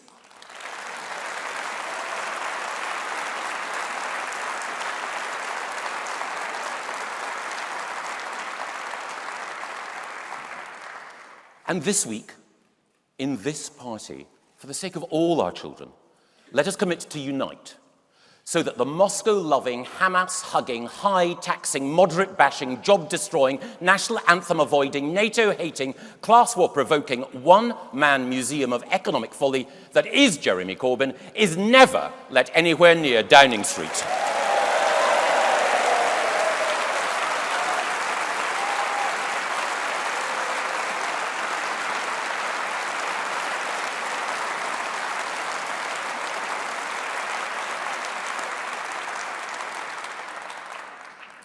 And this week, in this party, for the sake of all our children, let us commit to unite, so that the Moscow-loving, Hamas-hugging, high-taxing, moderate-bashing, job-destroying, national anthem-avoiding, NATO-hating, class war-provoking, one-man museum of economic folly that is Jeremy Corbyn is never let anywhere near Downing Street.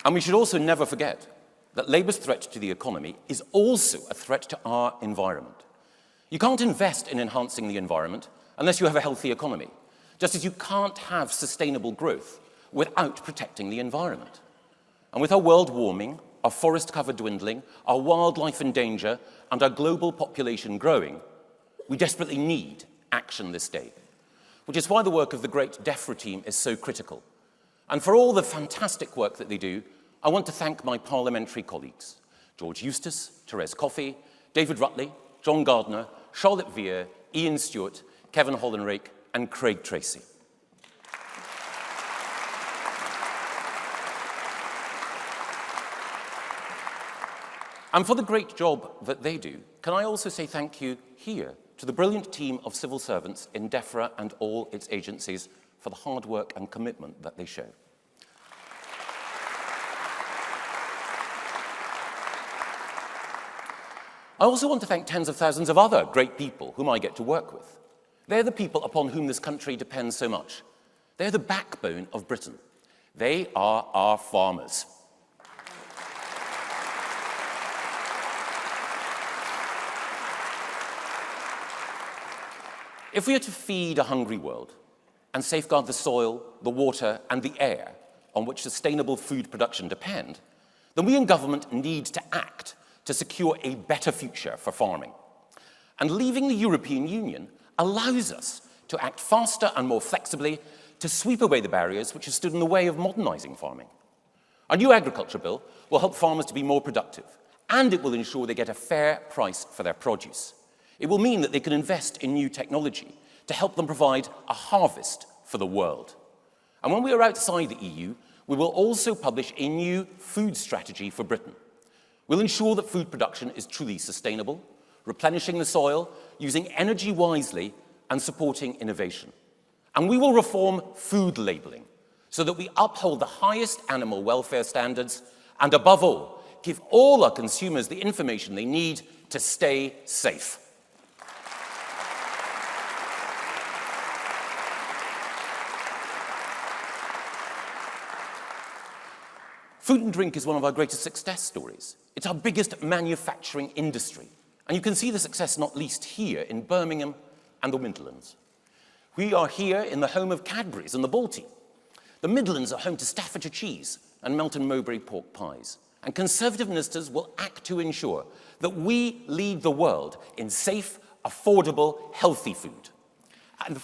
And we should also never forget that Labour's threat to the economy is also a threat to our environment. You can't invest in enhancing the environment unless you have a healthy economy, just as you can't have sustainable growth without protecting the environment. And with our world warming, our forest cover dwindling, our wildlife in danger, and our global population growing, we desperately need action this day, which is why the work of the great DEFRA team is so critical. And for all the fantastic work that they do, I want to thank my parliamentary colleagues, George Eustace, Therese Coffey, David Rutley, John Gardner, Charlotte Vere, Ian Stewart, Kevin Hollenrake, and Craig Tracy. And for the great job that they do, can I also say thank you here to the brilliant team of civil servants in DEFRA and all its agencies for the hard work and commitment that they show. I also want to thank tens of thousands of other great people whom I get to work with. They're the people upon whom this country depends so much. They're the backbone of Britain. They are our farmers. If we are to feed a hungry world and safeguard the soil, the water, and the air on which sustainable food production depend, then we in government need to act to secure a better future for farming. And leaving the European Union allows us to act faster and more flexibly to sweep away the barriers which have stood in the way of modernising farming. Our new agriculture bill will help farmers to be more productive, and it will ensure they get a fair price for their produce. It will mean that they can invest in new technology to help them provide a harvest for the world. And when we are outside the EU, we will also publish a new food strategy for Britain. We'll ensure that food production is truly sustainable, replenishing the soil, using energy wisely, and supporting innovation. And we will reform food labelling so that we uphold the highest animal welfare standards and, above all, give all our consumers the information they need to stay safe. Food and drink is one of our greatest success stories. It's our biggest manufacturing industry. And you can see the success not least here in Birmingham and the Midlands. We are here in the home of Cadbury's and the Balti. The Midlands are home to Staffordshire cheese and Melton Mowbray pork pies. And Conservative ministers will act to ensure that we lead the world in safe, affordable, healthy food. And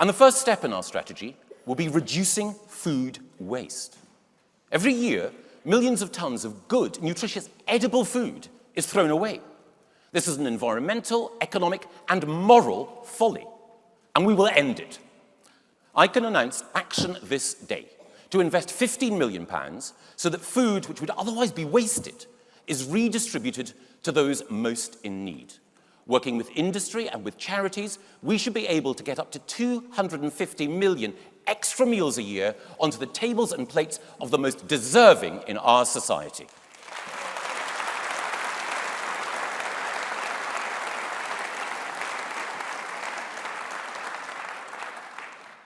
the first step in our strategy will be reducing food waste. Every year, millions of tons of good, nutritious, edible food is thrown away. This is an environmental, economic, and moral folly, and we will end it. I can announce action this day to invest £15 million so that food which would otherwise be wasted is redistributed to those most in need. Working with industry and with charities, we should be able to get up to 250 million extra meals a year onto the tables and plates of the most deserving in our society.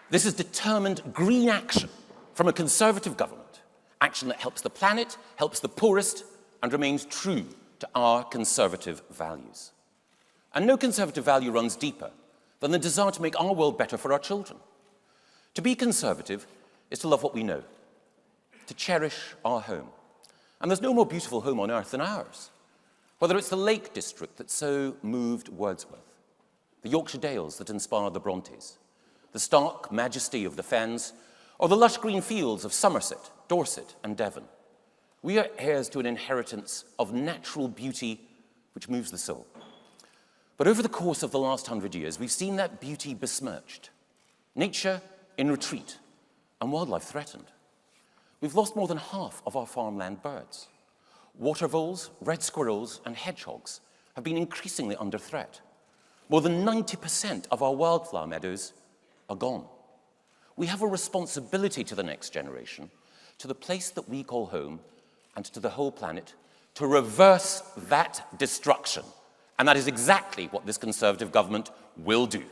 This is determined green action from a Conservative government, action that helps the planet, helps the poorest, and remains true to our Conservative values. And no Conservative value runs deeper than the desire to make our world better for our children. To be Conservative is to love what we know, to cherish our home. And there's no more beautiful home on earth than ours. Whether it's the Lake District that so moved Wordsworth, the Yorkshire Dales that inspired the Brontes, the stark majesty of the Fens, or the lush green fields of Somerset, Dorset, and Devon. We are heirs to an inheritance of natural beauty which moves the soul. But over the course of the last 100 years, we've seen that beauty besmirched, nature in retreat, and wildlife threatened. We've lost more than half of our farmland birds. Water voles, red squirrels, and hedgehogs have been increasingly under threat. More than 90% of our wildflower meadows are gone. We have a responsibility to the next generation, to the place that we call home, and to the whole planet, to reverse that destruction. And that is exactly what this Conservative government will do.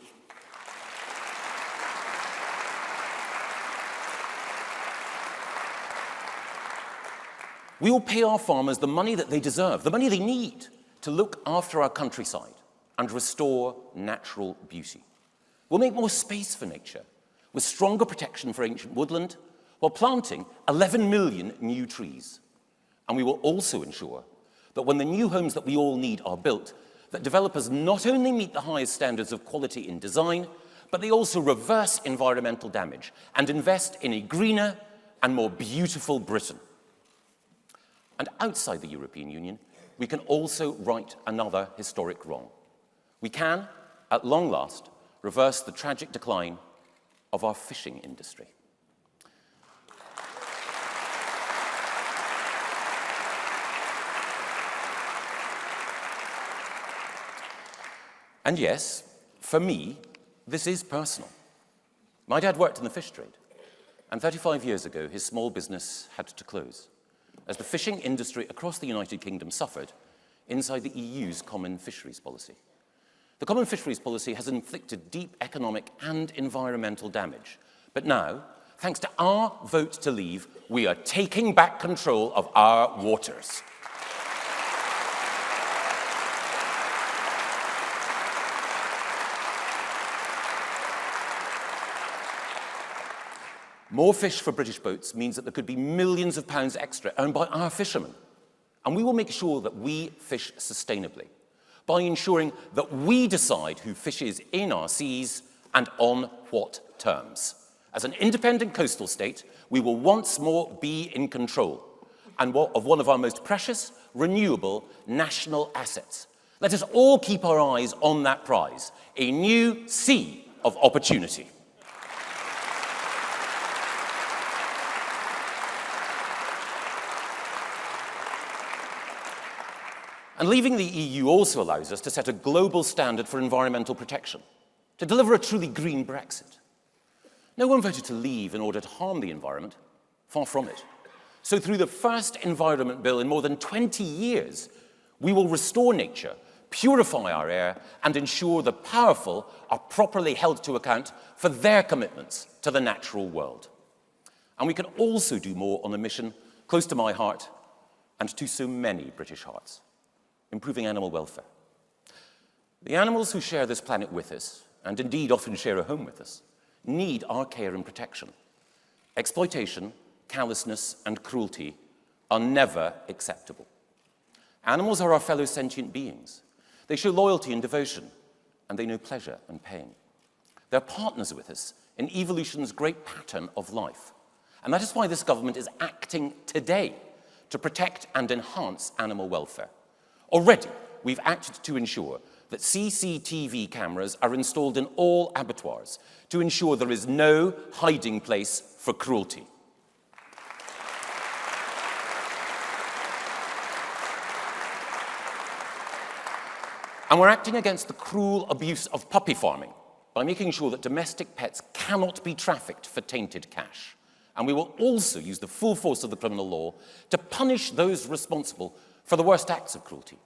We will pay our farmers the money that they deserve, the money they need to look after our countryside and restore natural beauty. We'll make more space for nature, with stronger protection for ancient woodland, while planting 11 million new trees. And we will also ensure that when the new homes that we all need are built, that developers not only meet the highest standards of quality in design, but they also reverse environmental damage and invest in a greener and more beautiful Britain. And outside the European Union, we can also right another historic wrong. We can, at long last, reverse the tragic decline of our fishing industry. And yes, for me, this is personal. My dad worked in the fish trade, and 35 years ago, his small business had to close, as the fishing industry across the United Kingdom suffered inside the EU's common fisheries policy. The common fisheries policy has inflicted deep economic and environmental damage. But now, thanks to our vote to leave, we are taking back control of our waters. More fish for British boats means that there could be millions of pounds extra earned by our fishermen. And we will make sure that we fish sustainably by ensuring that we decide who fishes in our seas and on what terms. As an independent coastal state, we will once more be in control of one of our most precious, renewable national assets. Let us all keep our eyes on that prize, a new sea of opportunity. And leaving the EU also allows us to set a global standard for environmental protection, to deliver a truly green Brexit. No one voted to leave in order to harm the environment, far from it. So through the first environment bill in more than 20 years, we will restore nature, purify our air, and ensure the powerful are properly held to account for their commitments to the natural world. And we can also do more on a mission close to my heart and to so many British hearts: improving animal welfare. The animals who share this planet with us, and indeed often share a home with us, need our care and protection. Exploitation, callousness, and cruelty are never acceptable. Animals are our fellow sentient beings. They show loyalty and devotion, and they know pleasure and pain. They're partners with us in evolution's great pattern of life. And that is why this government is acting today to protect and enhance animal welfare. Already, we've acted to ensure that CCTV cameras are installed in all abattoirs to ensure there is no hiding place for cruelty. And we're acting against the cruel abuse of puppy farming by making sure that domestic pets cannot be trafficked for tainted cash. And we will also use the full force of the criminal law to punish those responsible for the worst acts of cruelty.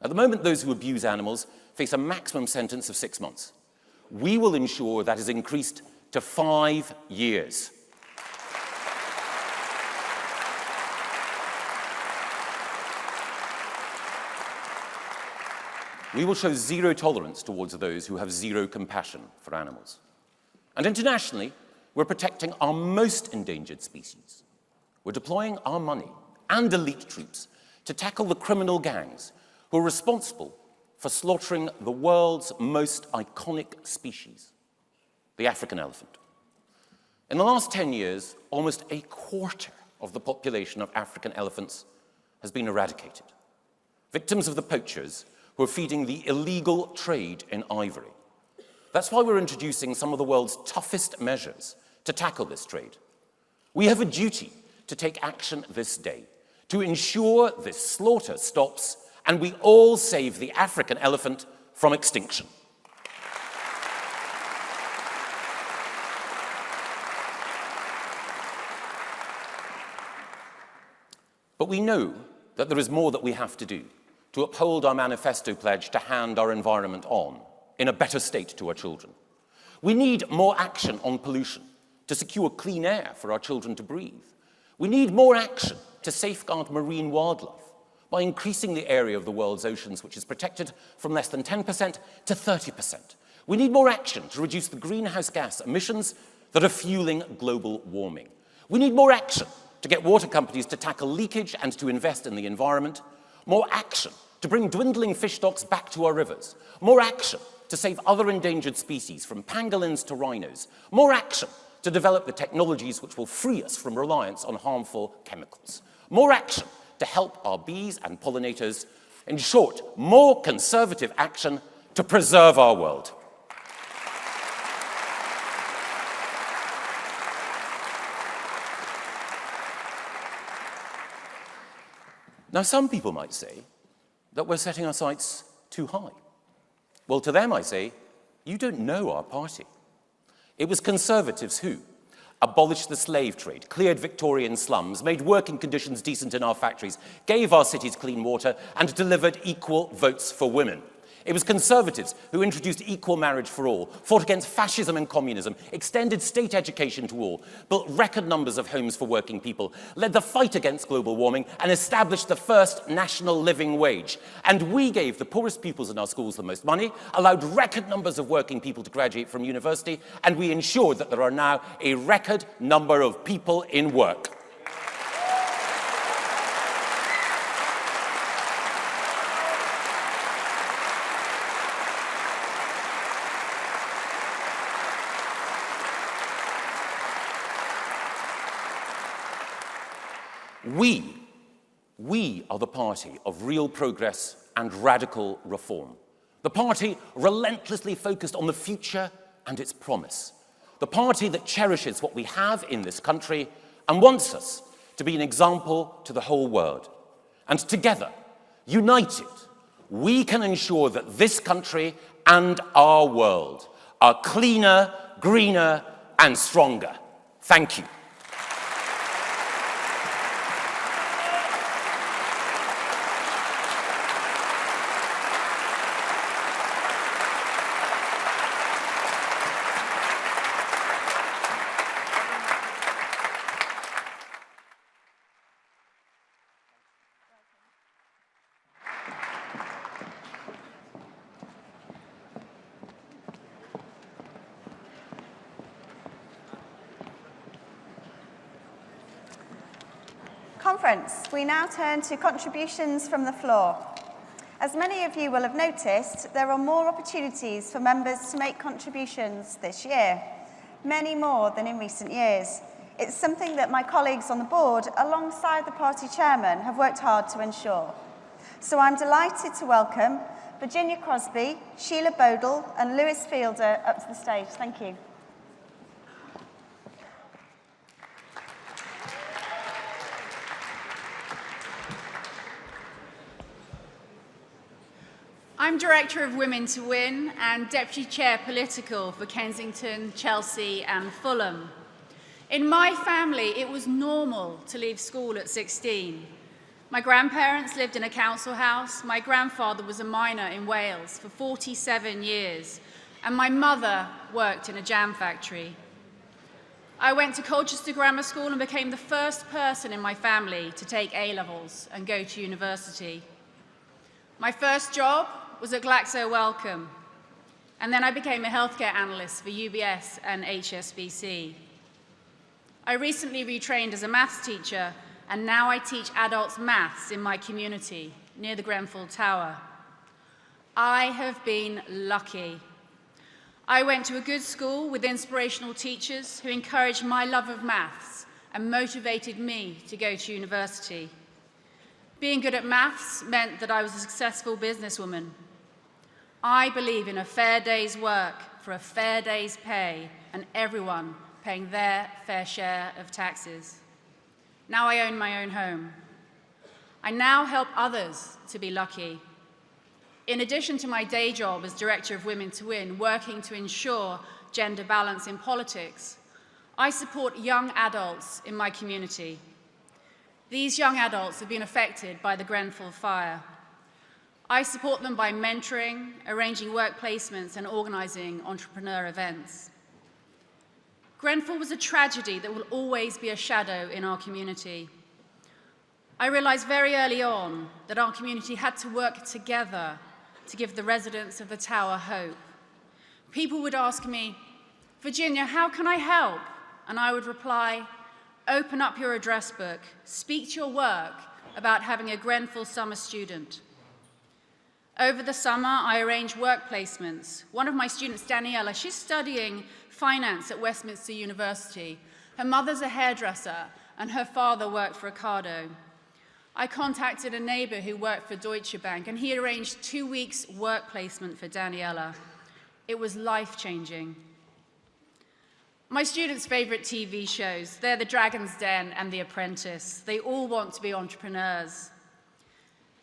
At the moment, those who abuse animals face a maximum sentence of 6 months. We will ensure that is increased to 5 years. We will show zero tolerance towards those who have zero compassion for animals. And internationally, we're protecting our most endangered species. We're deploying our money and elite troops to tackle the criminal gangs who are responsible for slaughtering the world's most iconic species, the African elephant. In the last 10 years, almost a quarter of the population of African elephants has been eradicated. Victims of the poachers who are feeding the illegal trade in ivory. That's why we're introducing some of the world's toughest measures to tackle this trade. We have a duty to take action this day to ensure this slaughter stops and we all save the African elephant from extinction. But we know that there is more that we have to do to uphold our manifesto pledge to hand our environment on in a better state to our children. We need more action on pollution to secure clean air for our children to breathe. We need more action to safeguard marine wildlife by increasing the area of the world's oceans which is protected from less than 10% to 30%. We need more action to reduce the greenhouse gas emissions that are fueling global warming. We need more action to get water companies to tackle leakage and to invest in the environment. More action to bring dwindling fish stocks back to our rivers. More action to save other endangered species, from pangolins to rhinos. More action to develop the technologies which will free us from reliance on harmful chemicals. More action to help our bees and pollinators. In short, more conservative action to preserve our world. Now, some people might say that we're setting our sights too high. Well, to them I say, you don't know our party. It was Conservatives who abolished the slave trade, cleared Victorian slums, made working conditions decent in our factories, gave our cities clean water, and delivered equal votes for women. It was Conservatives who introduced equal marriage for all, fought against fascism and communism, extended state education to all, built record numbers of homes for working people, led the fight against global warming, and established the first national living wage. And we gave the poorest pupils in our schools the most money, allowed record numbers of working people to graduate from university, and we ensured that there are now a record number of people in work. We are the party of real progress and radical reform. The party relentlessly focused on the future and its promise. The party that cherishes what we have in this country and wants us to be an example to the whole world. And together, united, we can ensure that this country and our world are cleaner, greener, and stronger. Thank you. Conference, we now turn to contributions from the floor. As many of you will have noticed, there are more opportunities for members to make contributions this year, many more than in recent years. It's something that my colleagues on the board, alongside the party chairman, have worked hard to ensure. So I'm delighted to welcome Virginia Crosby, Sheila Bodle and Lewis Fielder up to the stage. Thank you. I'm Director of Women to Win and Deputy Chair Political for Kensington, Chelsea and Fulham. In my family, it was normal to leave school at 16. My grandparents lived in a council house, my grandfather was a miner in Wales for 47 years, and my mother worked in a jam factory. I went to Colchester Grammar School and became the first person in my family to take A-levels and go to university. My first job was at Glaxo Wellcome, and then I became a healthcare analyst for UBS and HSBC. I recently retrained as a maths teacher, and now I teach adults maths in my community near the Grenfell Tower. I have been lucky. I went to a good school with inspirational teachers who encouraged my love of maths and motivated me to go to university. Being good at maths meant that I was a successful businesswoman, I believe in a fair day's work for a fair day's pay and everyone paying their fair share of taxes. Now I own my own home. I now help others to be lucky. In addition to my day job as Director of Women to Win, working to ensure gender balance in politics, I support young adults in my community. These young adults have been affected by the Grenfell fire. I support them by mentoring, arranging work placements, and organising entrepreneur events. Grenfell was a tragedy that will always be a shadow in our community. I realised very early on that our community had to work together to give the residents of the tower hope. People would ask me, "Virginia, how can I help?" And I would reply, "Open up your address book, speak to your work about having a Grenfell summer student." Over the summer, I arranged work placements. One of my students, Daniela, she's studying finance at Westminster University. Her mother's a hairdresser, and her father worked for Ocado. I contacted a neighbour who worked for Deutsche Bank, and he arranged 2 weeks' work placement for Daniela. It was life-changing. My students' favourite TV shows, they're The Dragon's Den and The Apprentice. They all want to be entrepreneurs.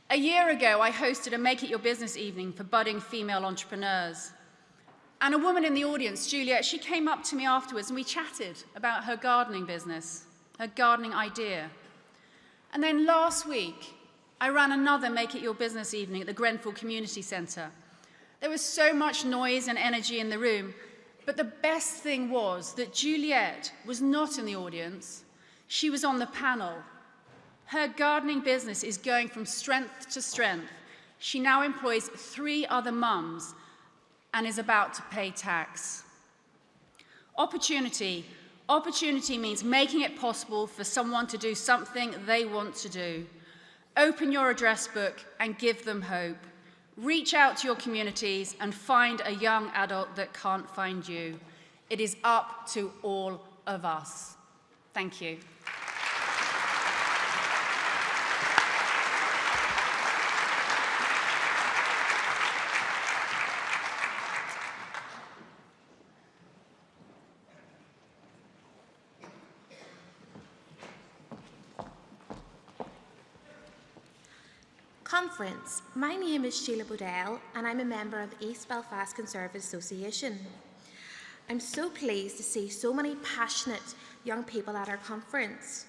A year ago, I hosted a Make It Your Business evening for budding female entrepreneurs. And a woman in the audience, Juliet, she came up to me afterwards and we chatted about her gardening business, her gardening idea. And then last week, I ran another Make It Your Business evening at the Grenfell Community Centre. There was so much noise and energy in the room, but the best thing was that Juliet was not in the audience, she was on the panel. Her gardening business is going from strength to strength. She now employs 3 other mums and is about to pay tax. Opportunity. Opportunity means making it possible for someone to do something they want to do. Open your address book and give them hope. Reach out to your communities and find a young adult that can't find you. It is up to all of us. Thank you. Conference. My name is Sheila Bodell and I'm a member of the East Belfast Conservative Association. I'm so pleased to see so many passionate young people at our conference.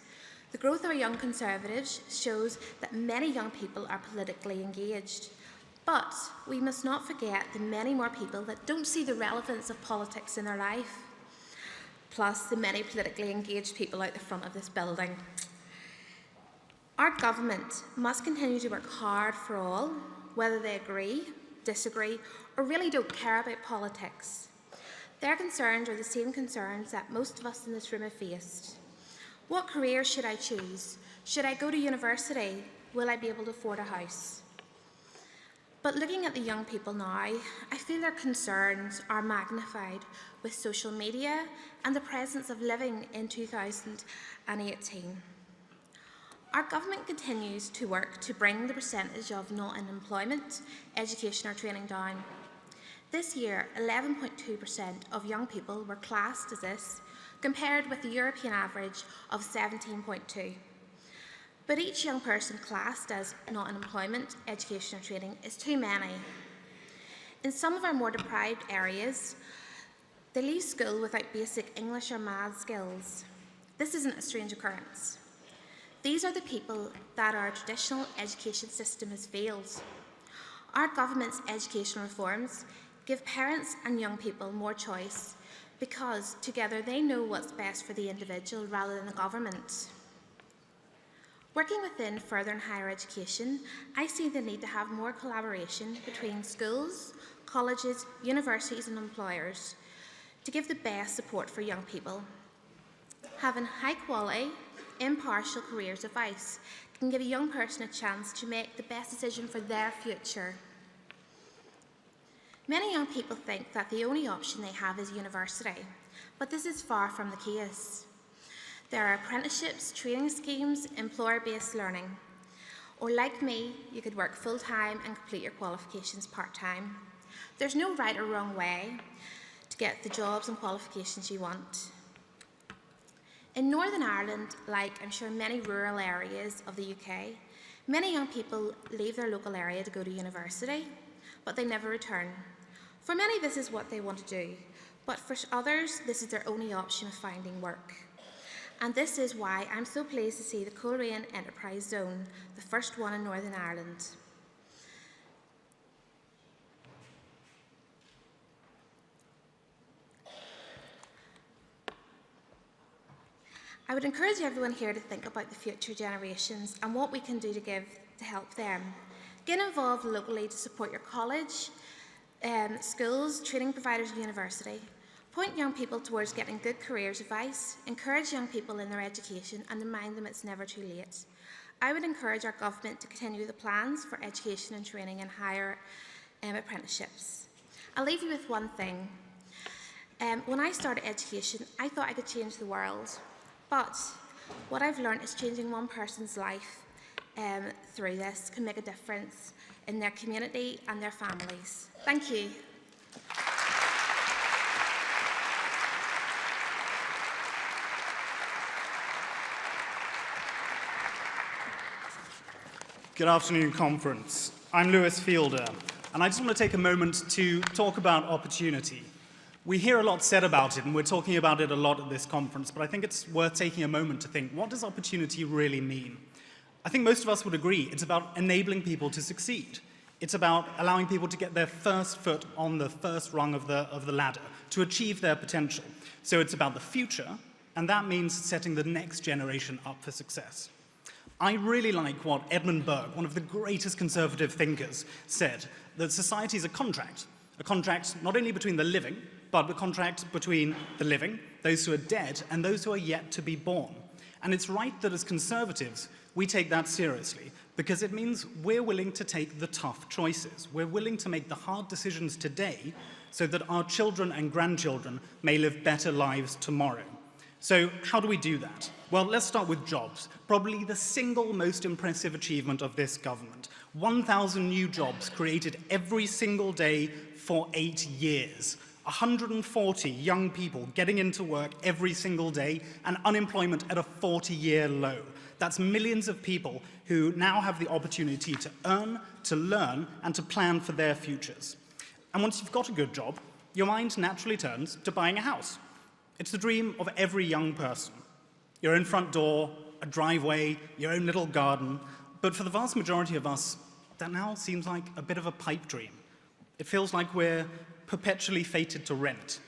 The growth of our young Conservatives shows that many young people are politically engaged. But we must not forget the many more people that don't see the relevance of politics in their life, plus the many politically engaged people out the front of this building. Our government must continue to work hard for all, whether they agree, disagree, or really don't care about politics. Their concerns are the same concerns that most of us in this room have faced. What career should I choose? Should I go to university? Will I be able to afford a house? But looking at the young people now, I feel their concerns are magnified with social media and the presence of living in 2018. Our government continues to work to bring the percentage of not in employment, education or training down. This year, 11.2% of young people were classed as this, compared with the European average of 17.2%. But each young person classed as not in employment, education or training is too many. In some of our more deprived areas, they leave school without basic English or maths skills. This isn't a strange occurrence. These are the people that our traditional education system has failed. Our government's education reforms give parents and young people more choice because together they know what's best for the individual rather than the government. Working within further and higher education, I see the need to have more collaboration between schools, colleges, universities and employers to give the best support for young people. Having high quality, impartial careers advice can give a young person a chance to make the best decision for their future. Many young people think that the only option they have is university, but this is far from the case. There are apprenticeships, training schemes, employer-based learning. Or like me, you could work full-time and complete your qualifications part-time. There's no right or wrong way to get the jobs and qualifications you want. In Northern Ireland, like I'm sure many rural areas of the UK, many young people leave their local area to go to university, but they never return. For many, this is what they want to do, but for others, this is their only option of finding work. And this is why I'm so pleased to see the Coleraine Enterprise Zone, the first one in Northern Ireland. I would encourage everyone here to think about the future generations and what we can do to help them. Get involved locally to support your college, schools, training providers and university. Point young people towards getting good careers advice, encourage young people in their education and remind them it's never too late. I would encourage our government to continue the plans for education and training and higher apprenticeships. I'll leave you with one thing. When I started education, I thought I could change the world. But what I've learned is changing one person's life through this can make a difference in their community and their families. Thank you. Good afternoon, conference. I'm Lewis Fielder, and I just want to take a moment to talk about opportunity. We hear a lot said about it, and we're talking about it a lot at this conference, but I think it's worth taking a moment to think, what does opportunity really mean? I think most of us would agree it's about enabling people to succeed. It's about allowing people to get their first foot on the first rung of the ladder, to achieve their potential. So it's about the future, and that means setting the next generation up for success. I really like what Edmund Burke, one of the greatest conservative thinkers, said, that society is a contract not only between the living, but a contract between the living, those who are dead, and those who are yet to be born. And it's right that as conservatives, we take that seriously, because it means we're willing to take the tough choices. We're willing to make the hard decisions today so that our children and grandchildren may live better lives tomorrow. So how do we do that? Well, let's start with jobs, probably the single most impressive achievement of this government. 1,000 new jobs created every single day for 8 years. 140 young people getting into work every single day, and unemployment at a 40-year low. That's millions of people who now have the opportunity to earn, to learn, and to plan for their futures. And once you've got a good job, your mind naturally turns to buying a house. It's the dream of every young person. Your own front door, a driveway, your own little garden. But for the vast majority of us, that now seems like a bit of a pipe dream. It feels like we're perpetually fated to rent.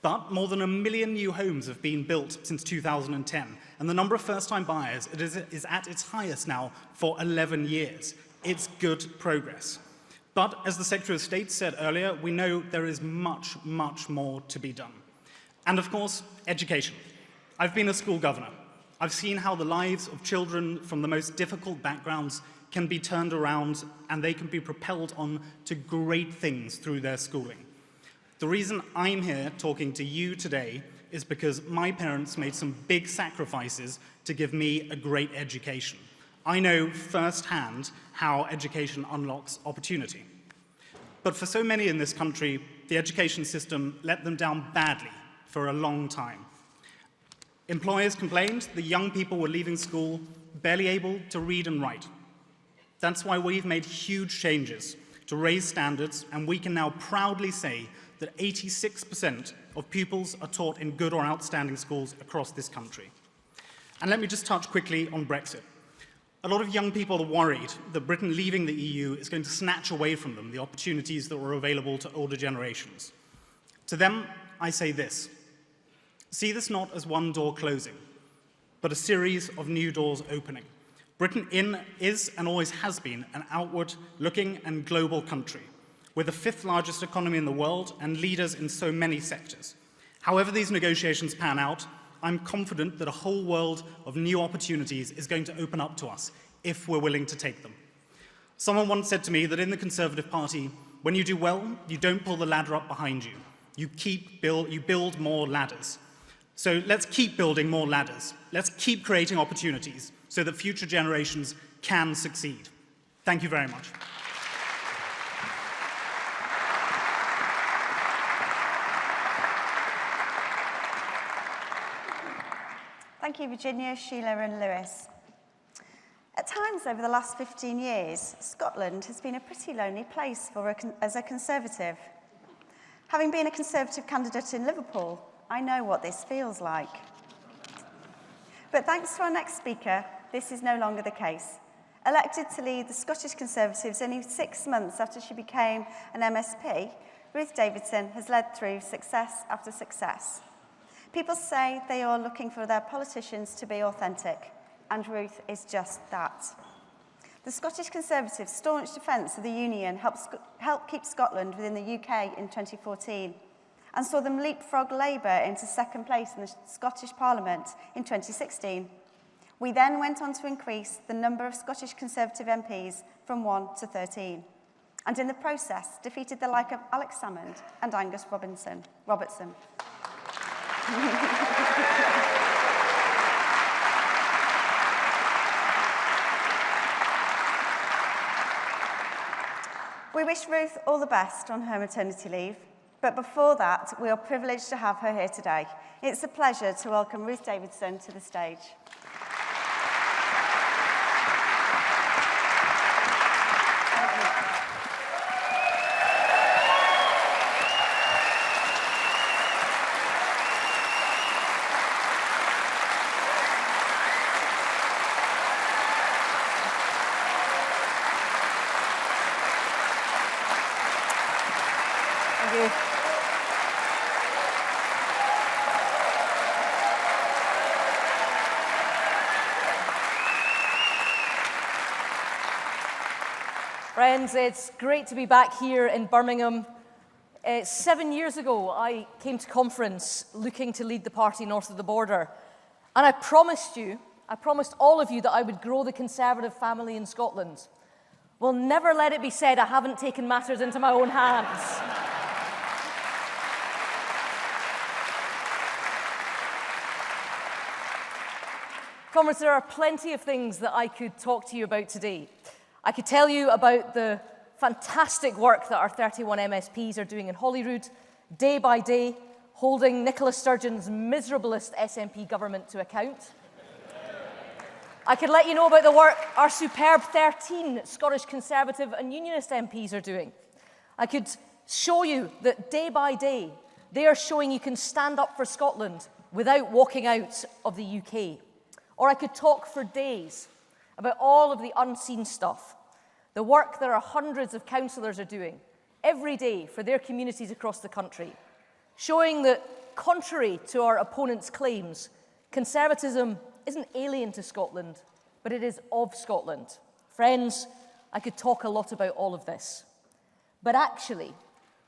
But more than 1 million new homes have been built since 2010, and the number of first-time buyers is at its highest now for 11 years. It's good progress. But as the Secretary of State said earlier, we know there is much, much more to be done. And of course, education. I've been a school governor. I've seen how the lives of children from the most difficult backgrounds can be turned around and they can be propelled on to great things through their schooling. The reason I'm here talking to you today is because my parents made some big sacrifices to give me a great education. I know firsthand how education unlocks opportunity. But for so many in this country, the education system let them down badly for a long time. Employers complained that young people were leaving school barely able to read and write. That's why we've made huge changes to raise standards, and we can now proudly say that 86% of pupils are taught in good or outstanding schools across this country. And let me just touch quickly on Brexit. A lot of young people are worried that Britain leaving the EU is going to snatch away from them the opportunities that were available to older generations. To them, I say this: see this not as one door closing, but a series of new doors opening. Britain is and always has been an outward-looking and global country. We're the 5th largest economy in the world and leaders in so many sectors. However these negotiations pan out, I'm confident that a whole world of new opportunities is going to open up to us if we're willing to take them. Someone once said to me that in the Conservative Party, when you do well, you don't pull the ladder up behind you. You build more ladders. So let's keep building more ladders. Let's keep creating opportunities so that future generations can succeed. Thank you very much. Thank you, Virginia, Sheila and Lewis. At times over the last 15 years, Scotland has been a pretty lonely place as a Conservative. Having been a Conservative candidate in Liverpool, I know what this feels like. But thanks to our next speaker, this is no longer the case. Elected to lead the Scottish Conservatives only 6 months after she became an MSP, Ruth Davidson has led through success after success. People say they are looking for their politicians to be authentic, and Ruth is just that. The Scottish Conservatives' staunch defence of the Union helped keep Scotland within the UK in 2014 and saw them leapfrog Labour into second place in the Scottish Parliament in 2016. We then went on to increase the number of Scottish Conservative MPs from 1 to 13, and in the process defeated the like of Alex Salmond and Angus Robertson. We wish Ruth all the best on her maternity leave, but before that, we are privileged to have her here today. It's a pleasure to welcome Ruth Davidson to the stage. Friends, it's great to be back here in Birmingham. 7 years ago, I came to conference looking to lead the party north of the border. And I promised all of you that I would grow the Conservative family in Scotland. Well, never let it be said I haven't taken matters into my own hands. Comrades, there are plenty of things that I could talk to you about today. I could tell you about the fantastic work that our 31 MSPs are doing in Holyrood, day by day, holding Nicola Sturgeon's miserablest SNP government to account. I could let you know about the work our superb 13 Scottish Conservative and Unionist MPs are doing. I could show you that day by day, they are showing you can stand up for Scotland without walking out of the UK. Or I could talk for days about all of the unseen stuff, the work that our hundreds of councillors are doing every day for their communities across the country, showing that, contrary to our opponents' claims, Conservatism isn't alien to Scotland, but it is of Scotland. Friends, I could talk a lot about all of this. But actually,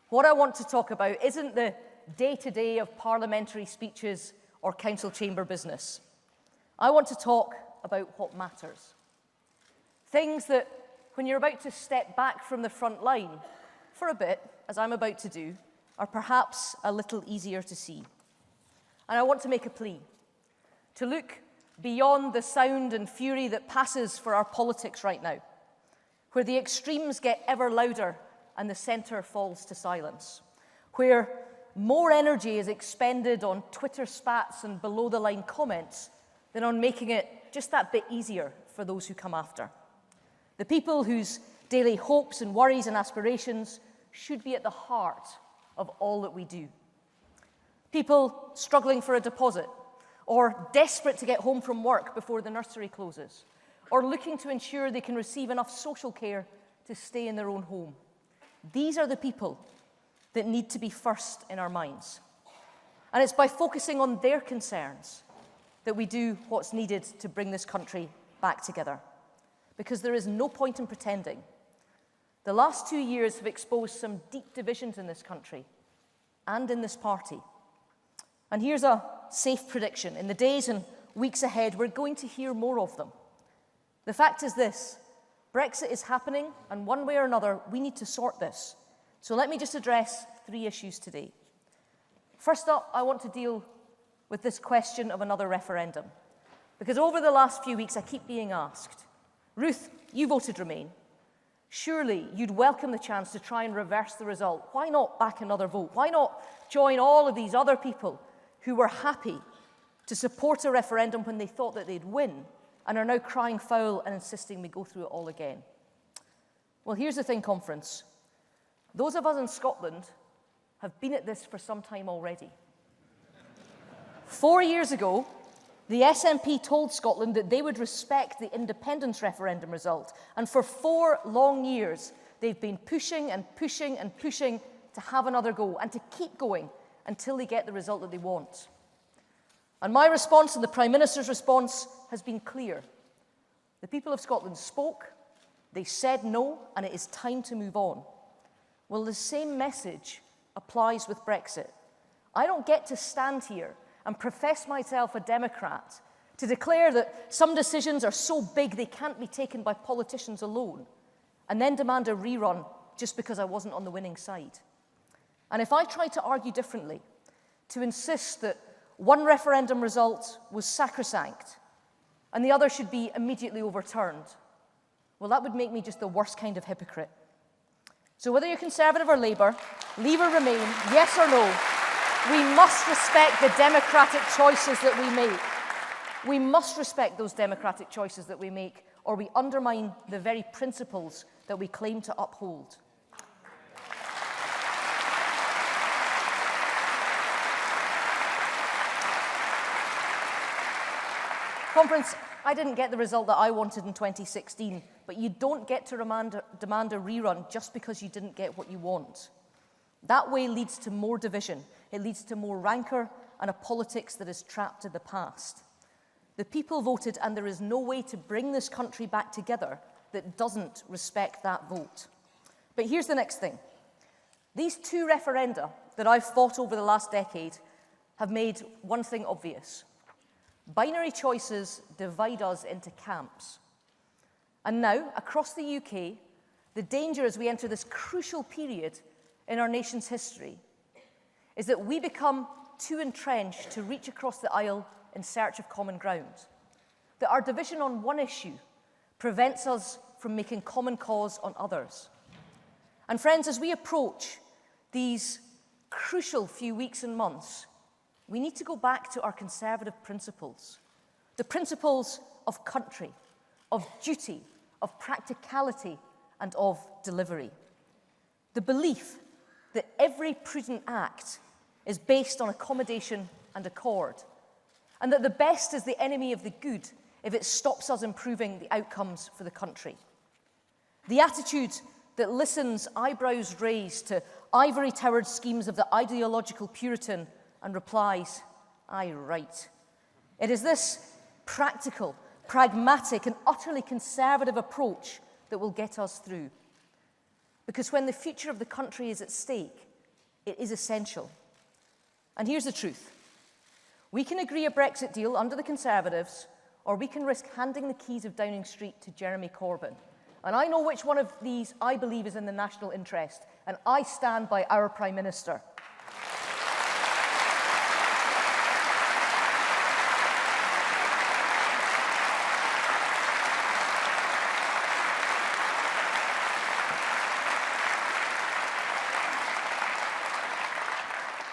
what I want to talk about isn't the day-to-day of parliamentary speeches or council chamber business. I want to talk about what matters. Things that, when you're about to step back from the front line for a bit, as I'm about to do, are perhaps a little easier to see. And I want to make a plea to look beyond the sound and fury that passes for our politics right now, where the extremes get ever louder and the centre falls to silence, where more energy is expended on Twitter spats and below-the-line comments than on making it just that bit easier for those who come after. The people whose daily hopes and worries and aspirations should be at the heart of all that we do. People struggling for a deposit, or desperate to get home from work before the nursery closes, or looking to ensure they can receive enough social care to stay in their own home. These are the people that need to be first in our minds. And it's by focusing on their concerns that we do what's needed to bring this country back together. Because there is no point in pretending. The last 2 years have exposed some deep divisions in this country and in this party. And here's a safe prediction. In the days and weeks ahead, we're going to hear more of them. The fact is this: Brexit is happening, and one way or another, we need to sort this. So let me just address 3 issues today. First up, I want to deal with this question of another referendum. Because over the last few weeks, I keep being asked, Ruth, you voted Remain. Surely you'd welcome the chance to try and reverse the result. Why not back another vote? Why not join all of these other people who were happy to support a referendum when they thought that they'd win, and are now crying foul and insisting we go through it all again. Well, here's the thing, conference. Those of us in Scotland have been at this for some time already. 4 years ago, the SNP told Scotland that they would respect the independence referendum result, and for 4 long years, they've been pushing and pushing and pushing to have another go and to keep going until they get the result that they want. And my response and the Prime Minister's response has been clear. The people of Scotland spoke, they said no, and it is time to move on. Well, the same message applies with Brexit. I don't get to stand here and profess myself a Democrat to declare that some decisions are so big they can't be taken by politicians alone, and then demand a rerun just because I wasn't on the winning side. And if I try to argue differently, to insist that one referendum result was sacrosanct and the other should be immediately overturned, well, that would make me just the worst kind of hypocrite. So whether you're Conservative or Labour, Leave or Remain, yes or no, we must respect the democratic choices that we make. We must respect those democratic choices that we make, or we undermine the very principles that we claim to uphold. Conference, I didn't get the result that I wanted in 2016, but you don't get to demand a rerun just because you didn't get what you want. That way leads to more division. It leads to more rancour and a politics that is trapped in the past. The people voted, and there is no way to bring this country back together that doesn't respect that vote. But here's the next thing. These 2 referenda that I've fought over the last decade have made one thing obvious. Binary choices divide us into camps. And now, across the UK, the danger as we enter this crucial period in our nation's history is that we become too entrenched to reach across the aisle in search of common ground. That our division on one issue prevents us from making common cause on others. And friends, as we approach these crucial few weeks and months, we need to go back to our Conservative principles. The principles of country, of duty, of practicality, and of delivery. The belief that every prudent act is based on accommodation and accord, and that the best is the enemy of the good if it stops us improving the outcomes for the country. The attitude that listens, eyebrows raised, to ivory-towered schemes of the ideological Puritan and replies, "Aye, right." It is this practical, pragmatic, and utterly conservative approach that will get us through. Because when the future of the country is at stake, it is essential. And here's the truth. We can agree a Brexit deal under the Conservatives, or we can risk handing the keys of Downing Street to Jeremy Corbyn. And I know which one of these I believe is in the national interest, and I stand by our Prime Minister.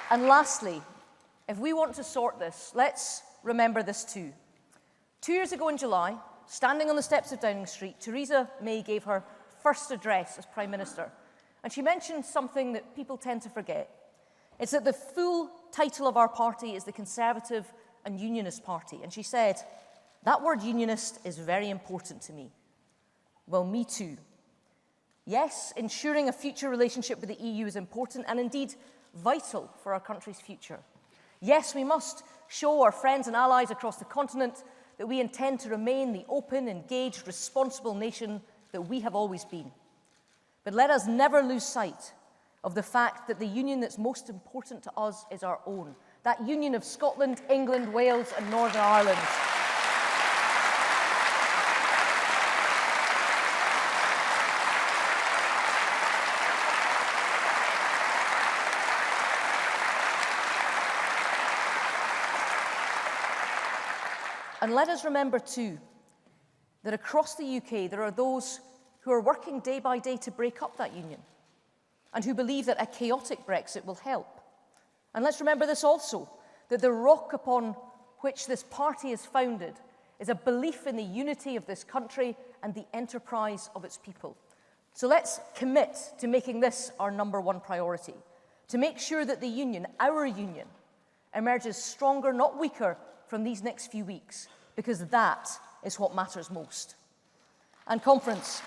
And lastly, if we want to sort this, let's remember this too. 2 years ago in July, standing on the steps of Downing Street, Theresa May gave her first address as Prime Minister. And she mentioned something that people tend to forget. It's that the full title of our party is the Conservative and Unionist Party. And she said, "That word unionist is very important to me." Well, me too. Yes, ensuring a future relationship with the EU is important and indeed vital for our country's future. Yes, we must show our friends and allies across the continent that we intend to remain the open, engaged, responsible nation that we have always been. But let us never lose sight of the fact that the union that's most important to us is our own. That union of Scotland, England, Wales, and Northern Ireland. And let us remember, too, that across the UK there are those who are working day by day to break up that union and who believe that a chaotic Brexit will help. And let's remember this also, that the rock upon which this party is founded is a belief in the unity of this country and the enterprise of its people. So let's commit to making this our #1 priority, to make sure that the union, our union, emerges stronger, not weaker, from these next few weeks, because that is what matters most. And conference.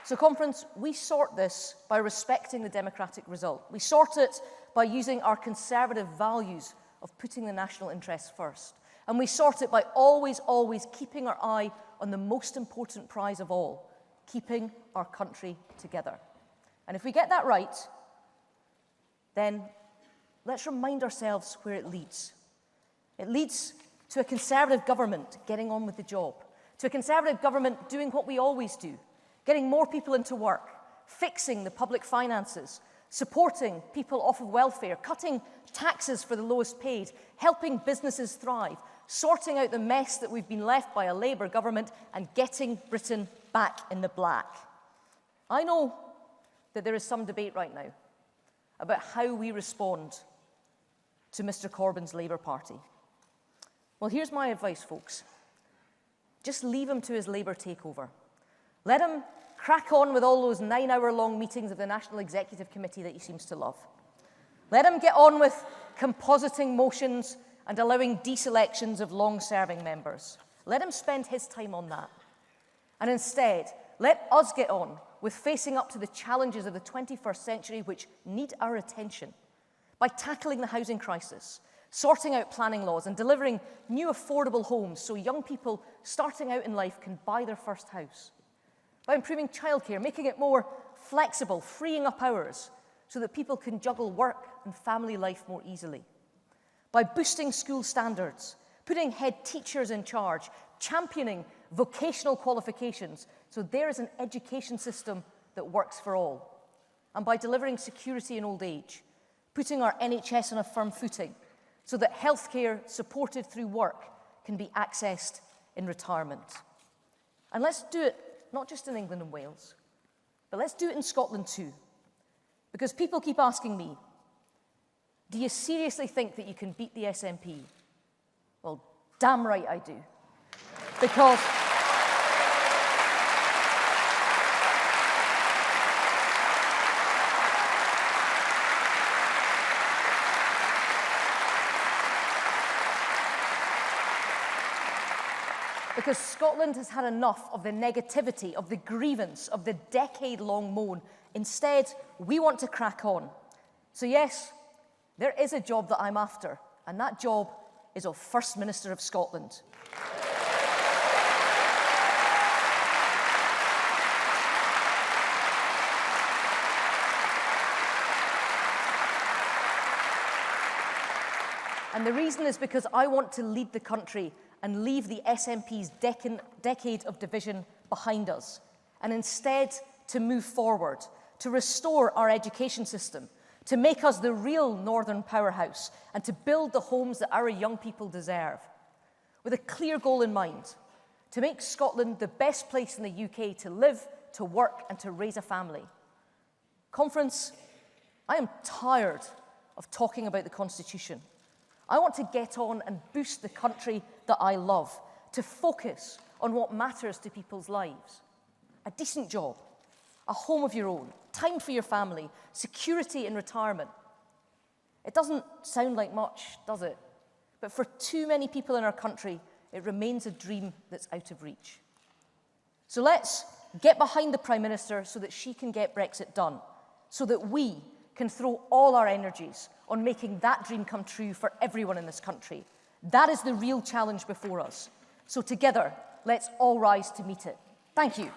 So conference, we sort this by respecting the democratic result. We sort it by using our conservative values of putting the national interest first. And we sort it by always, always keeping our eye on the most important prize of all, keeping our country together. And if we get that right, then let's remind ourselves where it leads. It leads to a Conservative government getting on with the job, to a Conservative government doing what we always do, getting more people into work, fixing the public finances, supporting people off of welfare, cutting taxes for the lowest paid, helping businesses thrive, sorting out the mess that we've been left by a Labour government, and getting Britain back in the black. I know that there is some debate right now about how we respond to Mr. Corbyn's Labour Party. Well, here's my advice, folks. Just leave him to his Labour takeover. Let him crack on with all those 9-hour-long meetings of the National Executive Committee that he seems to love. Let him get on with compositing motions and allowing deselections of long-serving members. Let him spend his time on that. And instead, let us get on with facing up to the challenges of the 21st century which need our attention by tackling the housing crisis, sorting out planning laws and delivering new affordable homes so young people starting out in life can buy their first house, by improving childcare, making it more flexible, freeing up hours so that people can juggle work and family life more easily, by boosting school standards, putting head teachers in charge, championing vocational qualifications so there is an education system that works for all, and by delivering security in old age, putting our NHS on a firm footing so that healthcare supported through work can be accessed in retirement. And let's do it not just in England and Wales, but let's do it in Scotland too. Because people keep asking me, do you seriously think that you can beat the SNP? Well, damn right I do. Because Scotland has had enough of the negativity, of the grievance, of the decade-long moan. Instead, we want to crack on. So yes, there is a job that I'm after, and that job is of First Minister of Scotland. And the reason is because I want to lead the country and leave the SNP's decade of division behind us, and instead to move forward, to restore our education system, to make us the real northern powerhouse, and to build the homes that our young people deserve, with a clear goal in mind, to make Scotland the best place in the UK to live, to work, and to raise a family. Conference, I am tired of talking about the Constitution. I want to get on and boost the country that I love, to focus on what matters to people's lives. A decent job, a home of your own, time for your family, security in retirement. It doesn't sound like much, does it? But for too many people in our country, it remains a dream that's out of reach. So let's get behind the Prime Minister so that she can get Brexit done, so that we can throw all our energies on making that dream come true for everyone in this country. That is the real challenge before us. So together, let's all rise to meet it. Thank you.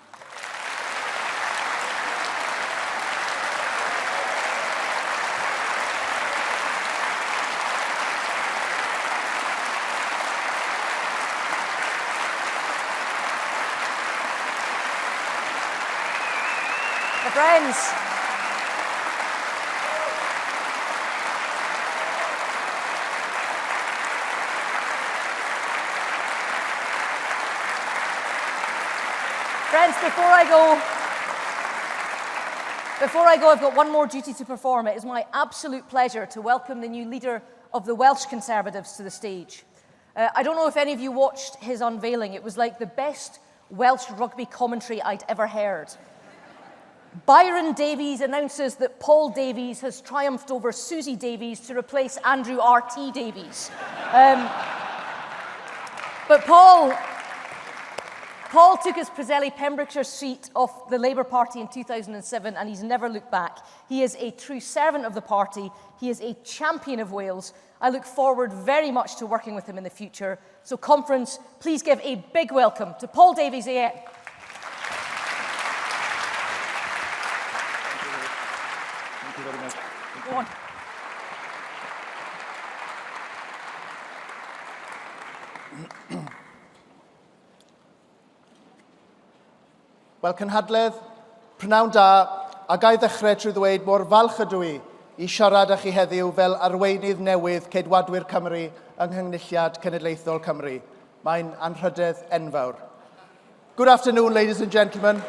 Friends, Before I go, I've got one more duty to perform. It is my absolute pleasure to welcome the new leader of the Welsh Conservatives to the stage. I don't know if any of you watched his unveiling. It was like the best Welsh rugby commentary I'd ever heard. Byron Davies announces that Paul Davies has triumphed over Susie Davies to replace Andrew R.T. Davies. But Paul took his Preseli Pembrokeshire seat off the Labour Party in 2007 and he's never looked back. He is a true servant of the party. He is a champion of Wales. I look forward very much to working with him in the future. So, conference, please give a big welcome to Paul Davies AM. Thank you very much. Go on. Wel, cynhadledd, prynawn da, a gai ddechrau trwy ddweud mor falch ydw I siarad â chi heddiw fel arweinydd newydd Ceidwadwyr Cymru yng Nghynghnilliad Cenedlaethol Cymru. Mae'n anrhydedd enfawr. Good afternoon, ladies and gentlemen.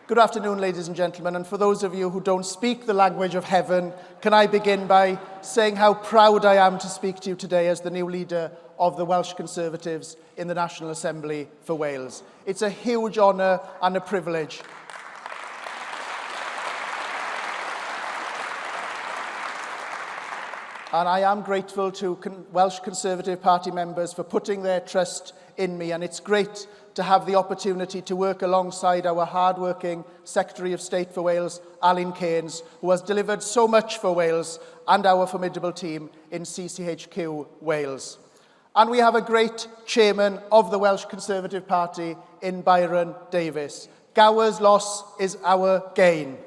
Good afternoon, ladies and gentlemen, and for those of you who don't speak the language of heaven, can I begin by saying how proud I am to speak to you today as the new leader of the Welsh Conservatives in the National Assembly for Wales. It's a huge honour and a privilege. And I am grateful to Welsh Conservative Party members for putting their trust in me, and it's great to have the opportunity to work alongside our hard-working Secretary of State for Wales, Alun Keynes, who has delivered so much for Wales and our formidable team in CCHQ Wales. And we have a great chairman of the Welsh Conservative Party in Byron Davies. Gower's loss is our gain.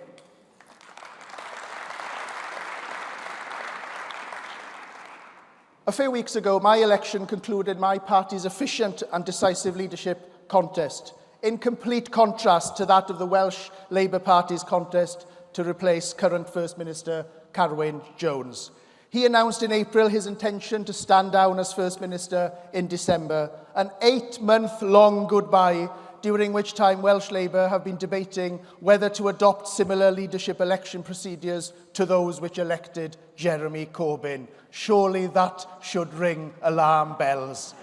A few weeks ago, my election concluded my party's efficient and decisive leadership contest, in complete contrast to that of the Welsh Labour Party's contest to replace current First Minister Carwyn Jones. He announced in April his intention to stand down as First Minister in December, an 8-month-long goodbye, during which time Welsh Labour have been debating whether to adopt similar leadership election procedures to those which elected Jeremy Corbyn. Surely that should ring alarm bells.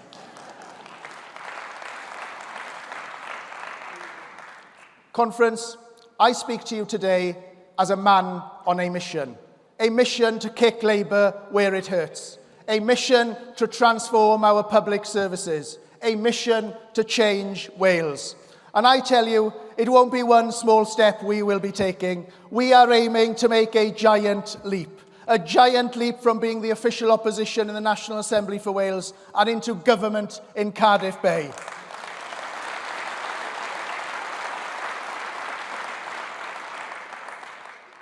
Conference, I speak to you today as a man on a mission to kick Labour where it hurts, a mission to transform our public services, a mission to change Wales. And I tell you, it won't be one small step we will be taking. We are aiming to make a giant leap from being the official opposition in the National Assembly for Wales and into government in Cardiff Bay.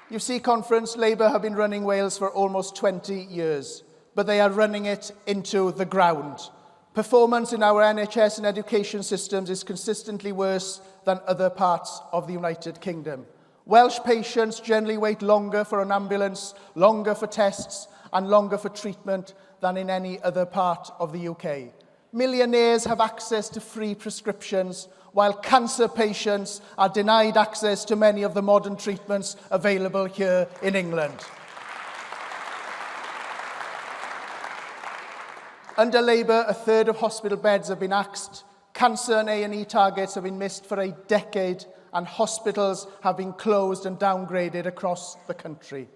You see, Conference, Labour have been running Wales for almost 20 years, but they are running it into the ground. Performance in our NHS and education systems is consistently worse than other parts of the United Kingdom. Welsh patients generally wait longer for an ambulance, longer for tests, and longer for treatment than in any other part of the UK. Millionaires have access to free prescriptions, while cancer patients are denied access to many of the modern treatments available here in England. Under Labour, a third of hospital beds have been axed, cancer and A&E targets have been missed for a decade, and hospitals have been closed and downgraded across the country.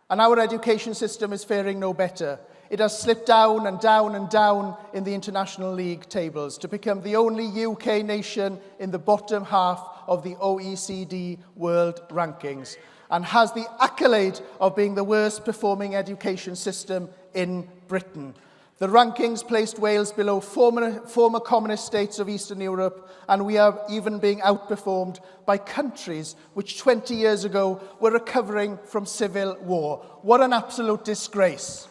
And our education system is faring no better. It has slipped down and down and down in the international league tables to become the only UK nation in the bottom half of the OECD World Rankings, and has the accolade of being the worst performing education system in Britain. The rankings placed Wales below former communist states of Eastern Europe, and we are even being outperformed by countries which 20 years ago were recovering from civil war. What an absolute disgrace.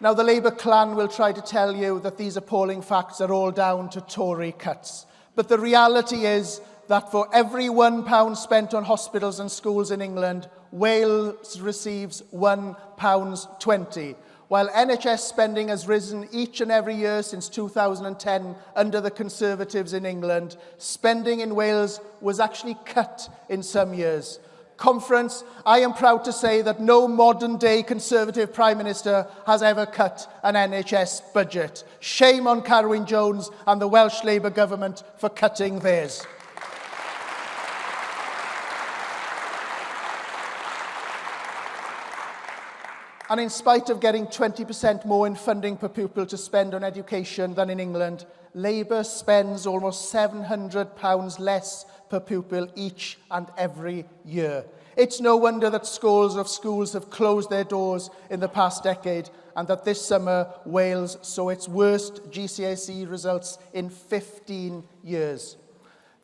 Now, the Labour clan will try to tell you that these appalling facts are all down to Tory cuts. But the reality is that for every £1 spent on hospitals and schools in England, Wales receives £1.20. While NHS spending has risen each and every year since 2010 under the Conservatives in England, spending in Wales was actually cut in some years. Conference, I am proud to say that no modern-day Conservative Prime Minister has ever cut an NHS budget. Shame on Carwyn Jones and the Welsh Labour government for cutting theirs. And in spite of getting 20% more in funding per pupil to spend on education than in England, Labour spends almost £700 less per pupil each and every year. It's no wonder that scores of schools have closed their doors in the past decade and that this summer Wales saw its worst GCSE results in 15 years.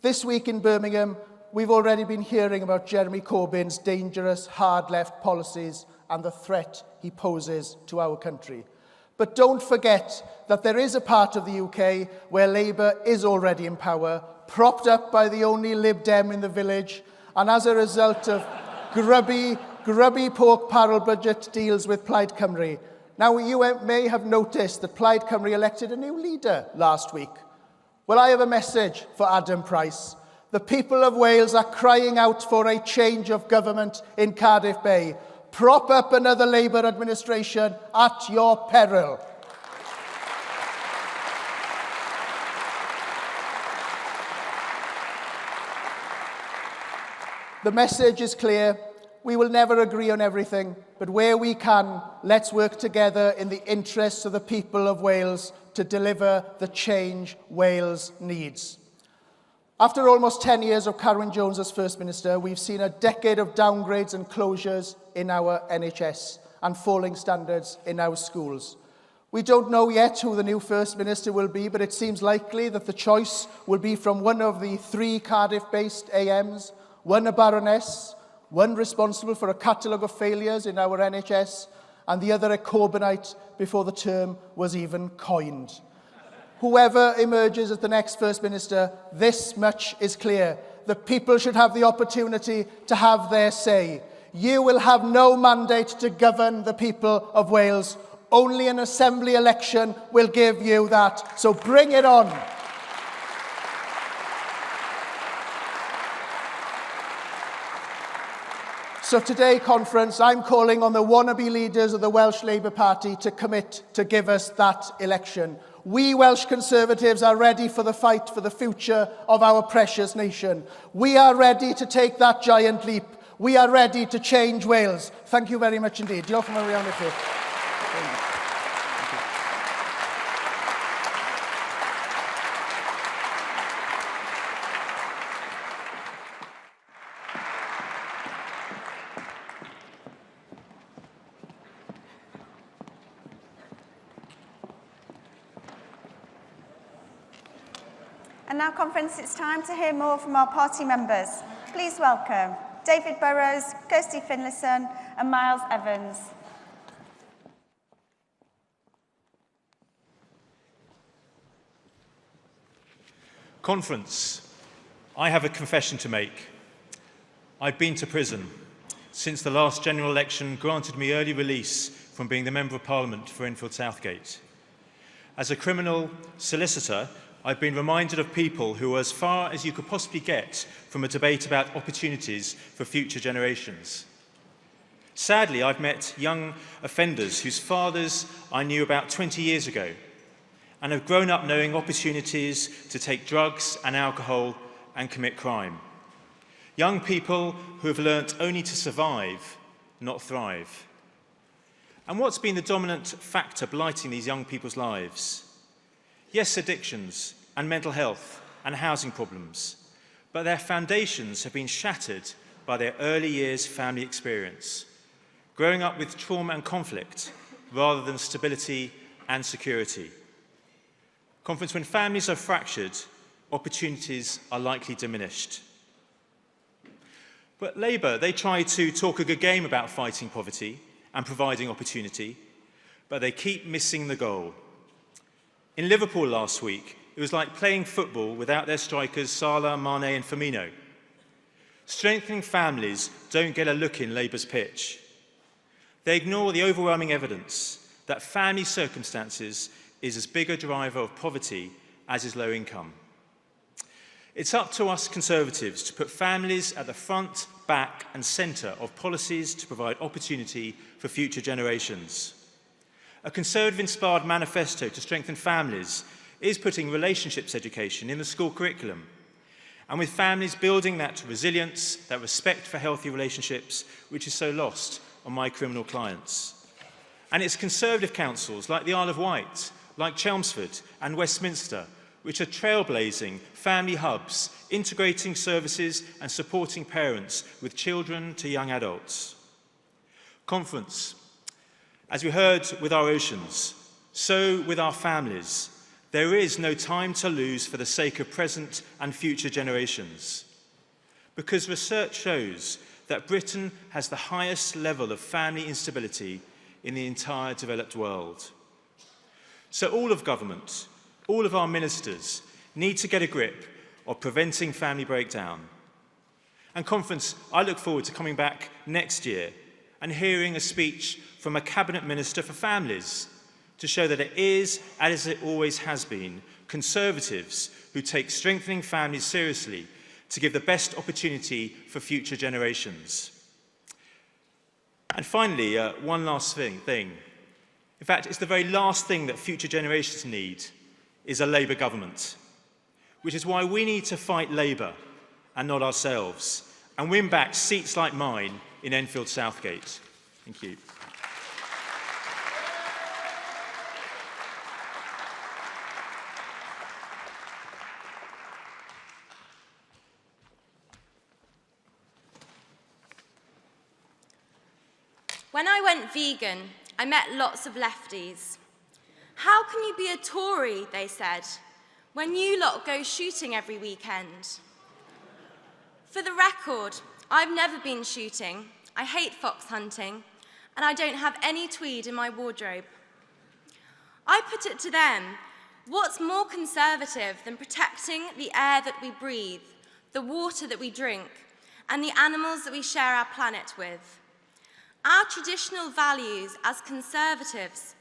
This week in Birmingham, we've already been hearing about Jeremy Corbyn's dangerous hard left policies and the threat he poses to our country. But don't forget that there is a part of the UK where Labour is already in power, propped up by the only Lib Dem in the village, and as a result of grubby pork barrel budget deals with Plaid Cymru. Now, you may have noticed that Plaid Cymru elected a new leader last week. Well, I have a message for Adam Price. The people of Wales are crying out for a change of government in Cardiff Bay. Prop up another Labour administration at your peril. The message is clear. We will never agree on everything, but where we can, let's work together in the interests of the people of Wales to deliver the change Wales needs. After almost 10 years of Carwyn Jones as First Minister, we've seen a decade of downgrades and closures in our NHS and falling standards in our schools. We don't know yet who the new First Minister will be, but it seems likely that the choice will be from one of the 3 Cardiff-based AMs, one a Baroness, one responsible for a catalogue of failures in our NHS, and the other a Corbynite before the term was even coined. Whoever emerges as the next First Minister, this much is clear. The people should have the opportunity to have their say. You will have no mandate to govern the people of Wales. Only an Assembly election will give you that. So bring it on. So today, conference, I'm calling on the wannabe leaders of the Welsh Labour Party to commit to give us that election. We Welsh Conservatives are ready for the fight for the future of our precious nation. We are ready to take that giant leap. We are ready to change Wales. Thank you very much indeed. Diolch yn fawr iawn i chi. And now, conference, it's time to hear more from our party members. Please welcome David Burrows, Kirsty Finlayson and Miles Evans. Conference, I have a confession to make. I've been to prison since the last general election granted me early release from being the Member of Parliament for Enfield Southgate. As a criminal solicitor, I've been reminded of people who are as far as you could possibly get from a debate about opportunities for future generations. Sadly, I've met young offenders whose fathers I knew about 20 years ago and have grown up knowing opportunities to take drugs and alcohol and commit crime. Young people who have learnt only to survive, not thrive. And what's been the dominant factor blighting these young people's lives? Yes, addictions and mental health and housing problems, but their foundations have been shattered by their early years family experience, growing up with trauma and conflict rather than stability and security. Conference, when families are fractured, opportunities are likely diminished. But Labour, they try to talk a good game about fighting poverty and providing opportunity, but they keep missing the goal. In Liverpool last week, it was like playing football without their strikers Salah, Mane and Firmino. Strengthening families don't get a look in Labour's pitch. They ignore the overwhelming evidence that family circumstances is as big a driver of poverty as is low income. It's up to us Conservatives to put families at the front, back and centre of policies to provide opportunity for future generations. A Conservative-inspired manifesto to strengthen families is putting relationships education in the school curriculum, and with families building that resilience, that respect for healthy relationships, which is so lost on my criminal clients. And it's Conservative councils like the Isle of Wight, like Chelmsford and Westminster, which are trailblazing family hubs, integrating services and supporting parents with children to young adults. Conference. As we heard with our oceans, so with our families, there is no time to lose for the sake of present and future generations. Because research shows that Britain has the highest level of family instability in the entire developed world. So all of government, all of our ministers need to get a grip of preventing family breakdown. And Conference, I look forward to coming back next year and hearing a speech from a Cabinet Minister for Families to show that it is, as it always has been, Conservatives who take strengthening families seriously to give the best opportunity for future generations. And finally, one last thing. In fact, it's the very last thing that future generations need is a Labour government, which is why we need to fight Labour and not ourselves and win back seats like mine in Enfield Southgate. Thank you. When I went vegan, I met lots of lefties. How can you be a Tory, they said, when you lot go shooting every weekend? For the record, I've never been shooting, I hate fox hunting, and I don't have any tweed in my wardrobe. I put it to them, what's more conservative than protecting the air that we breathe, the water that we drink, and the animals that we share our planet with? Our traditional values as Conservatives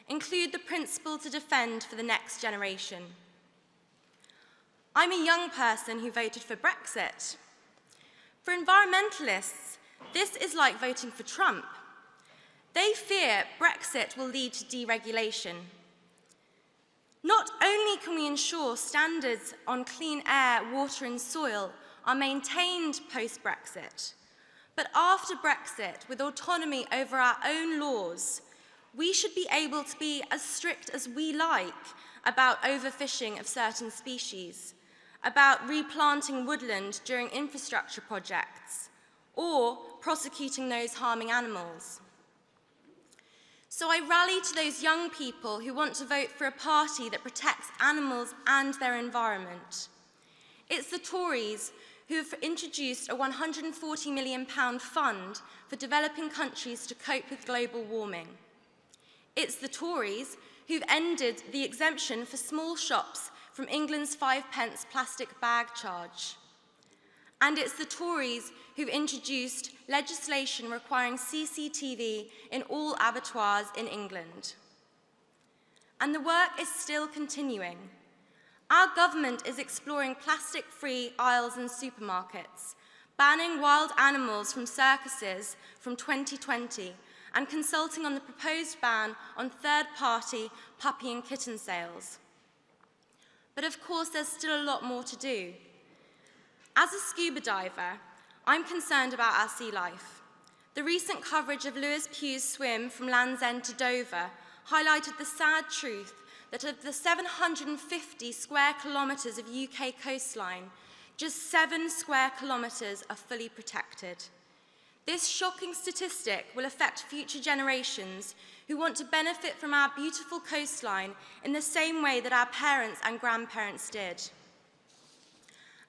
include the principle to defend for the next generation. I'm a young person who voted for Brexit. For environmentalists, this is like voting for Trump. They fear Brexit will lead to deregulation. Not only can we ensure standards on clean air, water and soil are maintained post-Brexit, but after Brexit, with autonomy over our own laws, we should be able to be as strict as we like about overfishing of certain species, about replanting woodland during infrastructure projects, or prosecuting those harming animals. So I rally to those young people who want to vote for a party that protects animals and their environment. It's the Tories who have introduced a £140 million fund for developing countries to cope with global warming. It's the Tories who've ended the exemption for small shops from England's 5p plastic bag charge. And it's the Tories who've introduced legislation requiring CCTV in all abattoirs in England. And the work is still continuing. Our government is exploring plastic-free aisles in supermarkets, banning wild animals from circuses from 2020, and consulting on the proposed ban on third-party puppy and kitten sales. But of course, there's still a lot more to do. As a scuba diver, I'm concerned about our sea life. The recent coverage of Lewis Pugh's swim from Land's End to Dover highlighted the sad truth that of the 750 square kilometres of UK coastline, just 7 square kilometres are fully protected. This shocking statistic will affect future generations who want to benefit from our beautiful coastline in the same way that our parents and grandparents did.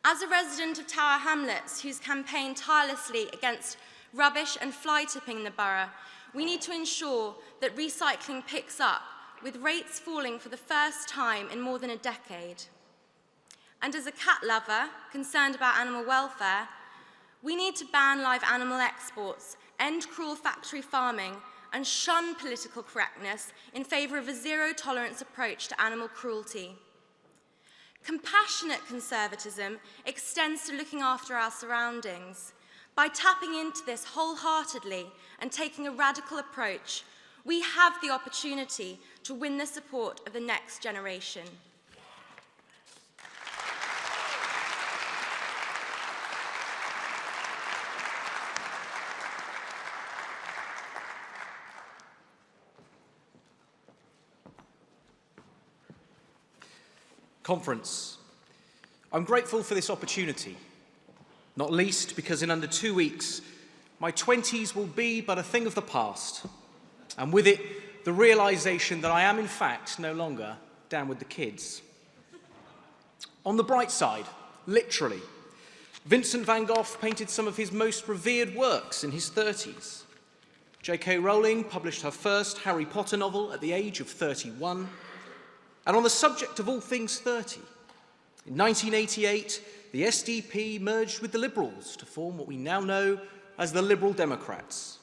As a resident of Tower Hamlets, who's campaigned tirelessly against rubbish and fly tipping in the borough, we need to ensure that recycling picks up, with rates falling for the first time in more than a decade. And as a cat lover, concerned about animal welfare, we need to ban live animal exports, end cruel factory farming, and shun political correctness in favour of a zero-tolerance approach to animal cruelty. Compassionate conservatism extends to looking after our surroundings. By tapping into this wholeheartedly and taking a radical approach, we have the opportunity to win the support of the next generation. Conference. I'm grateful for this opportunity, not least because in under 2 weeks, my 20s will be but a thing of the past, and with it, the realisation that I am in fact no longer down with the kids. On the bright side, literally, Vincent van Gogh painted some of his most revered works in his 30s. J.K. Rowling published her first Harry Potter novel at the age of 31. And on the subject of all things 30, in 1988, the SDP merged with the Liberals to form what we now know as the Liberal Democrats.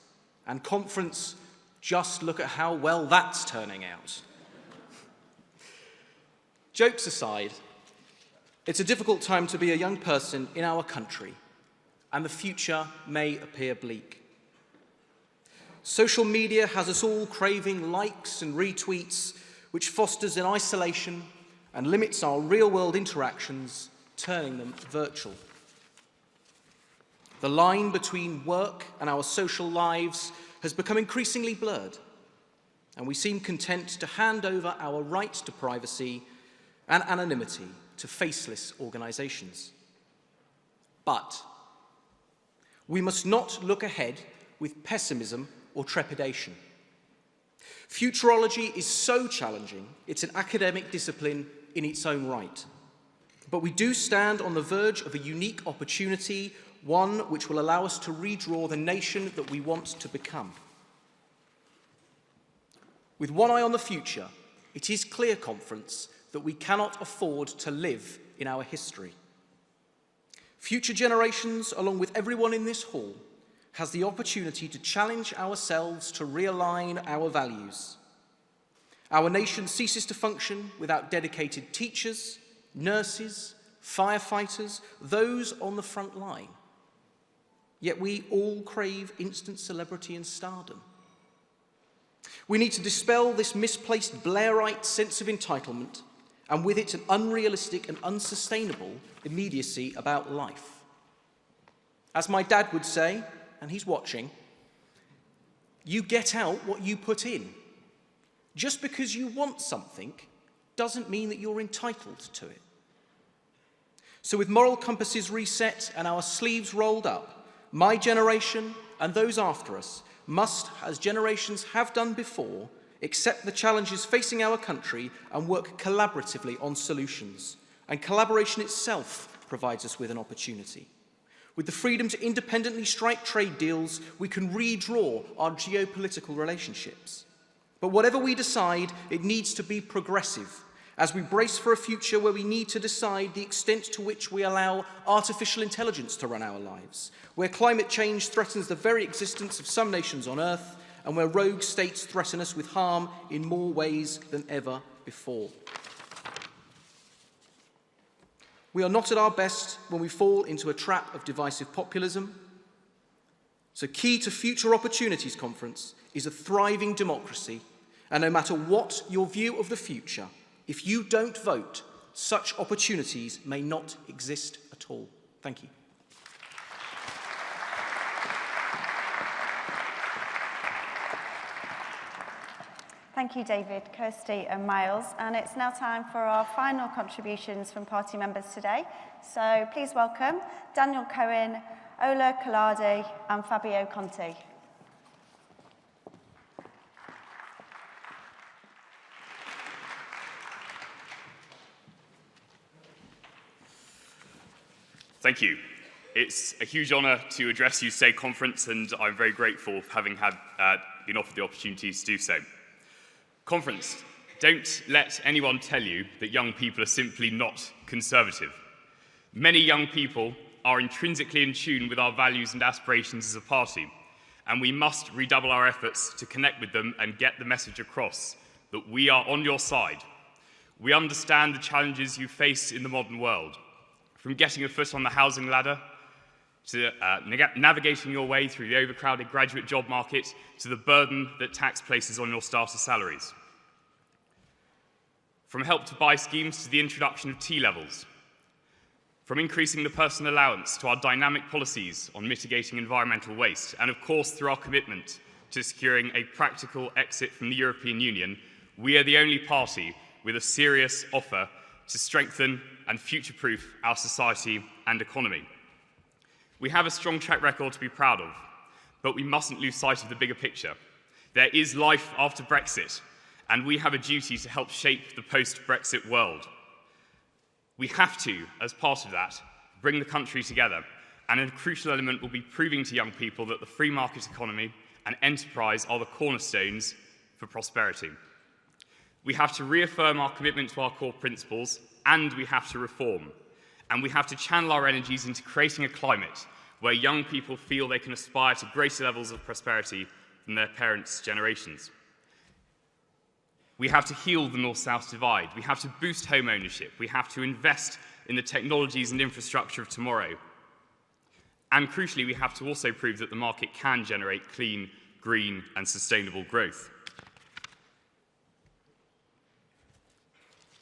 And Conference, just look at how well that's turning out. Jokes aside, it's a difficult time to be a young person in our country, and the future may appear bleak. Social media has us all craving likes and retweets, which fosters an isolation and limits our real-world interactions, turning them virtual. The line between work and our social lives has become increasingly blurred, and we seem content to hand over our right to privacy and anonymity to faceless organisations. But we must not look ahead with pessimism or trepidation. Futurology is so challenging, it's an academic discipline in its own right. But we do stand on the verge of a unique opportunity, one which will allow us to redraw the nation that we want to become. With one eye on the future, it is clear, Conference, that we cannot afford to live in our history. Future generations, along with everyone in this hall, has the opportunity to challenge ourselves to realign our values. Our nation ceases to function without dedicated teachers, nurses, firefighters, those on the front line. Yet we all crave instant celebrity and stardom. We need to dispel this misplaced Blairite sense of entitlement, and with it an unrealistic and unsustainable immediacy about life. As my dad would say, and he's watching, you get out what you put in. Just because you want something doesn't mean that you're entitled to it. So with moral compasses reset and our sleeves rolled up, my generation and those after us must, as generations have done before, accept the challenges facing our country and work collaboratively on solutions. And collaboration itself provides us with an opportunity. With the freedom to independently strike trade deals, we can redraw our geopolitical relationships. But whatever we decide, it needs to be progressive, as we brace for a future where we need to decide the extent to which we allow artificial intelligence to run our lives, where climate change threatens the very existence of some nations on Earth, and where rogue states threaten us with harm in more ways than ever before. We are not at our best when we fall into a trap of divisive populism. So key to future opportunities, Conference, is a thriving democracy. And no matter what your view of the future, if you don't vote, such opportunities may not exist at all. Thank you. Thank you, David, Kirsty and Miles. And it's now time for our final contributions from party members today. So please welcome Daniel Cohen, Ola Kaladi and Fabio Conti. Thank you. It's a huge honour to address you today, Conference, and I'm very grateful for having been offered the opportunity to do so. Conference, don't let anyone tell you that young people are simply not conservative. Many young people are intrinsically in tune with our values and aspirations as a party, and we must redouble our efforts to connect with them and get the message across that we are on your side. We understand the challenges you face in the modern world, from getting a foot on the housing ladder, to navigating your way through the overcrowded graduate job market, to the burden that tax places on your starter salaries. From help to buy schemes to the introduction of T-levels. From increasing the personal allowance to our dynamic policies on mitigating environmental waste, and of course through our commitment to securing a practical exit from the European Union, we are the only party with a serious offer to strengthen and future-proof our society and economy. We have a strong track record to be proud of, but we mustn't lose sight of the bigger picture. There is life after Brexit, and we have a duty to help shape the post-Brexit world. We have to, as part of that, bring the country together, and a crucial element will be proving to young people that the free market economy and enterprise are the cornerstones for prosperity. We have to reaffirm our commitment to our core principles, and we have to reform. And we have to channel our energies into creating a climate where young people feel they can aspire to greater levels of prosperity than their parents' generations. We have to heal the North-South divide. We have to boost home ownership. We have to invest in the technologies and infrastructure of tomorrow. And crucially, we have to also prove that the market can generate clean, green, and sustainable growth.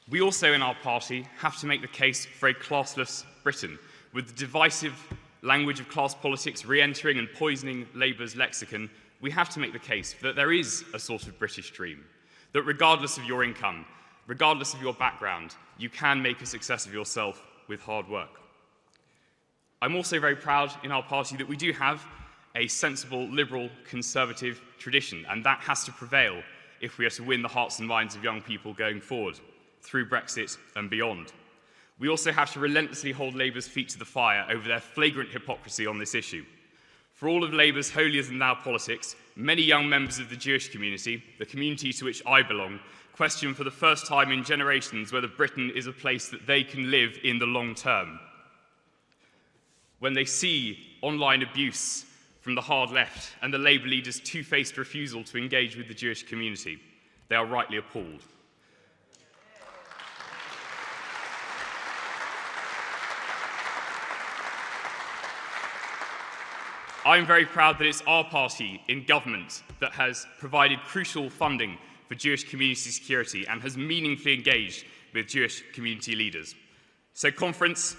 We also, in our party, have to make the case for a classless Britain, with the divisive language of class politics re-entering and poisoning Labour's lexicon. We have to make the case that there is a sort of British dream, that regardless of your income, regardless of your background, you can make a success of yourself with hard work. I'm also very proud in our party that we do have a sensible, liberal, conservative tradition, and that has to prevail if we are to win the hearts and minds of young people going forward, through Brexit and beyond. We also have to relentlessly hold Labour's feet to the fire over their flagrant hypocrisy on this issue. For all of Labour's holier-than-thou politics, many young members of the Jewish community, the community to which I belong, question for the first time in generations whether Britain is a place that they can live in the long term. When they see online abuse from the hard left and the Labour leaders' two-faced refusal to engage with the Jewish community, they are rightly appalled. I'm very proud that it's our party in government that has provided crucial funding for Jewish community security and has meaningfully engaged with Jewish community leaders. So, conference,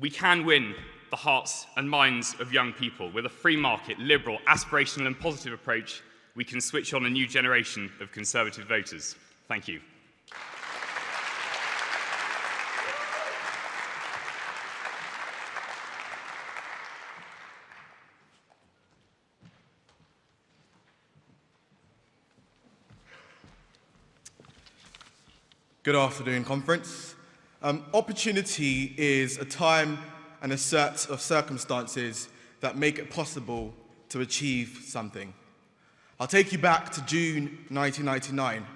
we can win the hearts and minds of young people. With a free market, liberal, aspirational and positive approach, we can switch on a new generation of Conservative voters. Thank you. Good afternoon, conference. Opportunity is a time and a set of circumstances that make it possible to achieve something. I'll take you back to June 1999.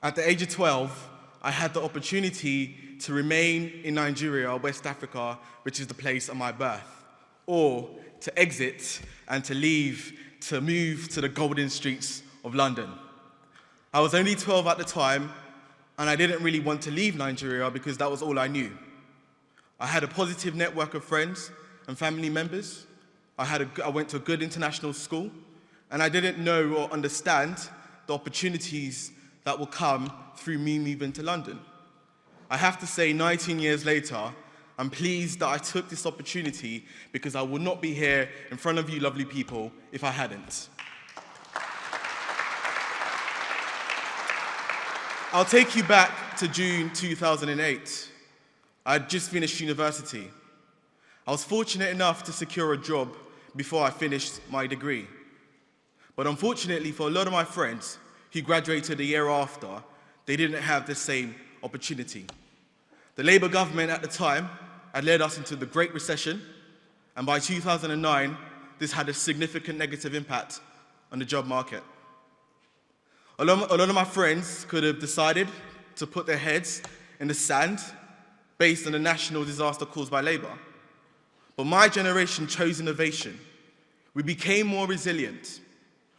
At the age of 12, I had the opportunity to remain in Nigeria, West Africa, which is the place of my birth, or to exit and to leave, to move to the golden streets of London. I was only 12 at the time, and I didn't really want to leave Nigeria because that was all I knew. I had a positive network of friends and family members. I went to a good international school, and I didn't know or understand the opportunities that will come through me moving to London. I have to say, 19 years later, I'm pleased that I took this opportunity because I would not be here in front of you lovely people if I hadn't. I'll take you back to June 2008. I had just finished university. I was fortunate enough to secure a job before I finished my degree. But unfortunately for a lot of my friends who graduated a year after, they didn't have the same opportunity. The Labour government at the time had led us into the Great Recession, and by 2009, this had a significant negative impact on the job market. A lot of my friends could have decided to put their heads in the sand based on the national disaster caused by Labour. But my generation chose innovation. We became more resilient.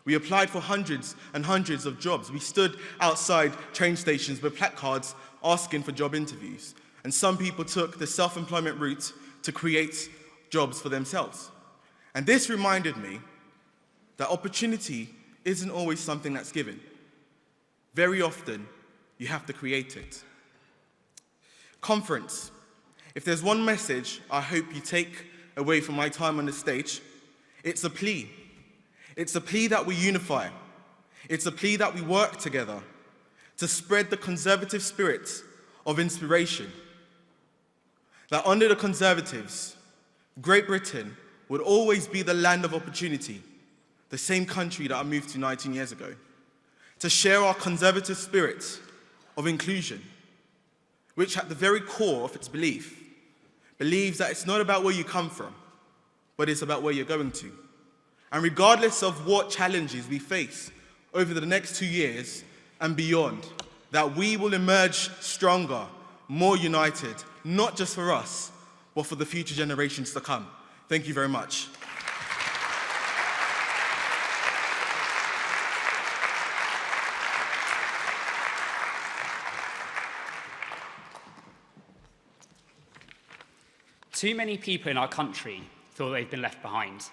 We applied for hundreds and hundreds of jobs. We stood outside train stations with placards asking for job interviews. And some people took the self-employment route to create jobs for themselves. And this reminded me that opportunity isn't always something that's given. Very often, you have to create it. Conference. If there's one message I hope you take away from my time on the stage, it's a plea. It's a plea that we unify. It's a plea that we work together to spread the conservative spirit of inspiration. That under the Conservatives, Great Britain would always be the land of opportunity, the same country that I moved to 19 years ago. To share our conservative spirit of inclusion, which at the very core of its belief, believes that it's not about where you come from, but it's about where you're going to. And regardless of what challenges we face over the next 2 years and beyond, that we will emerge stronger, more united, not just for us, but for the future generations to come. Thank you very much. Too many people in our country feel they've been left behind,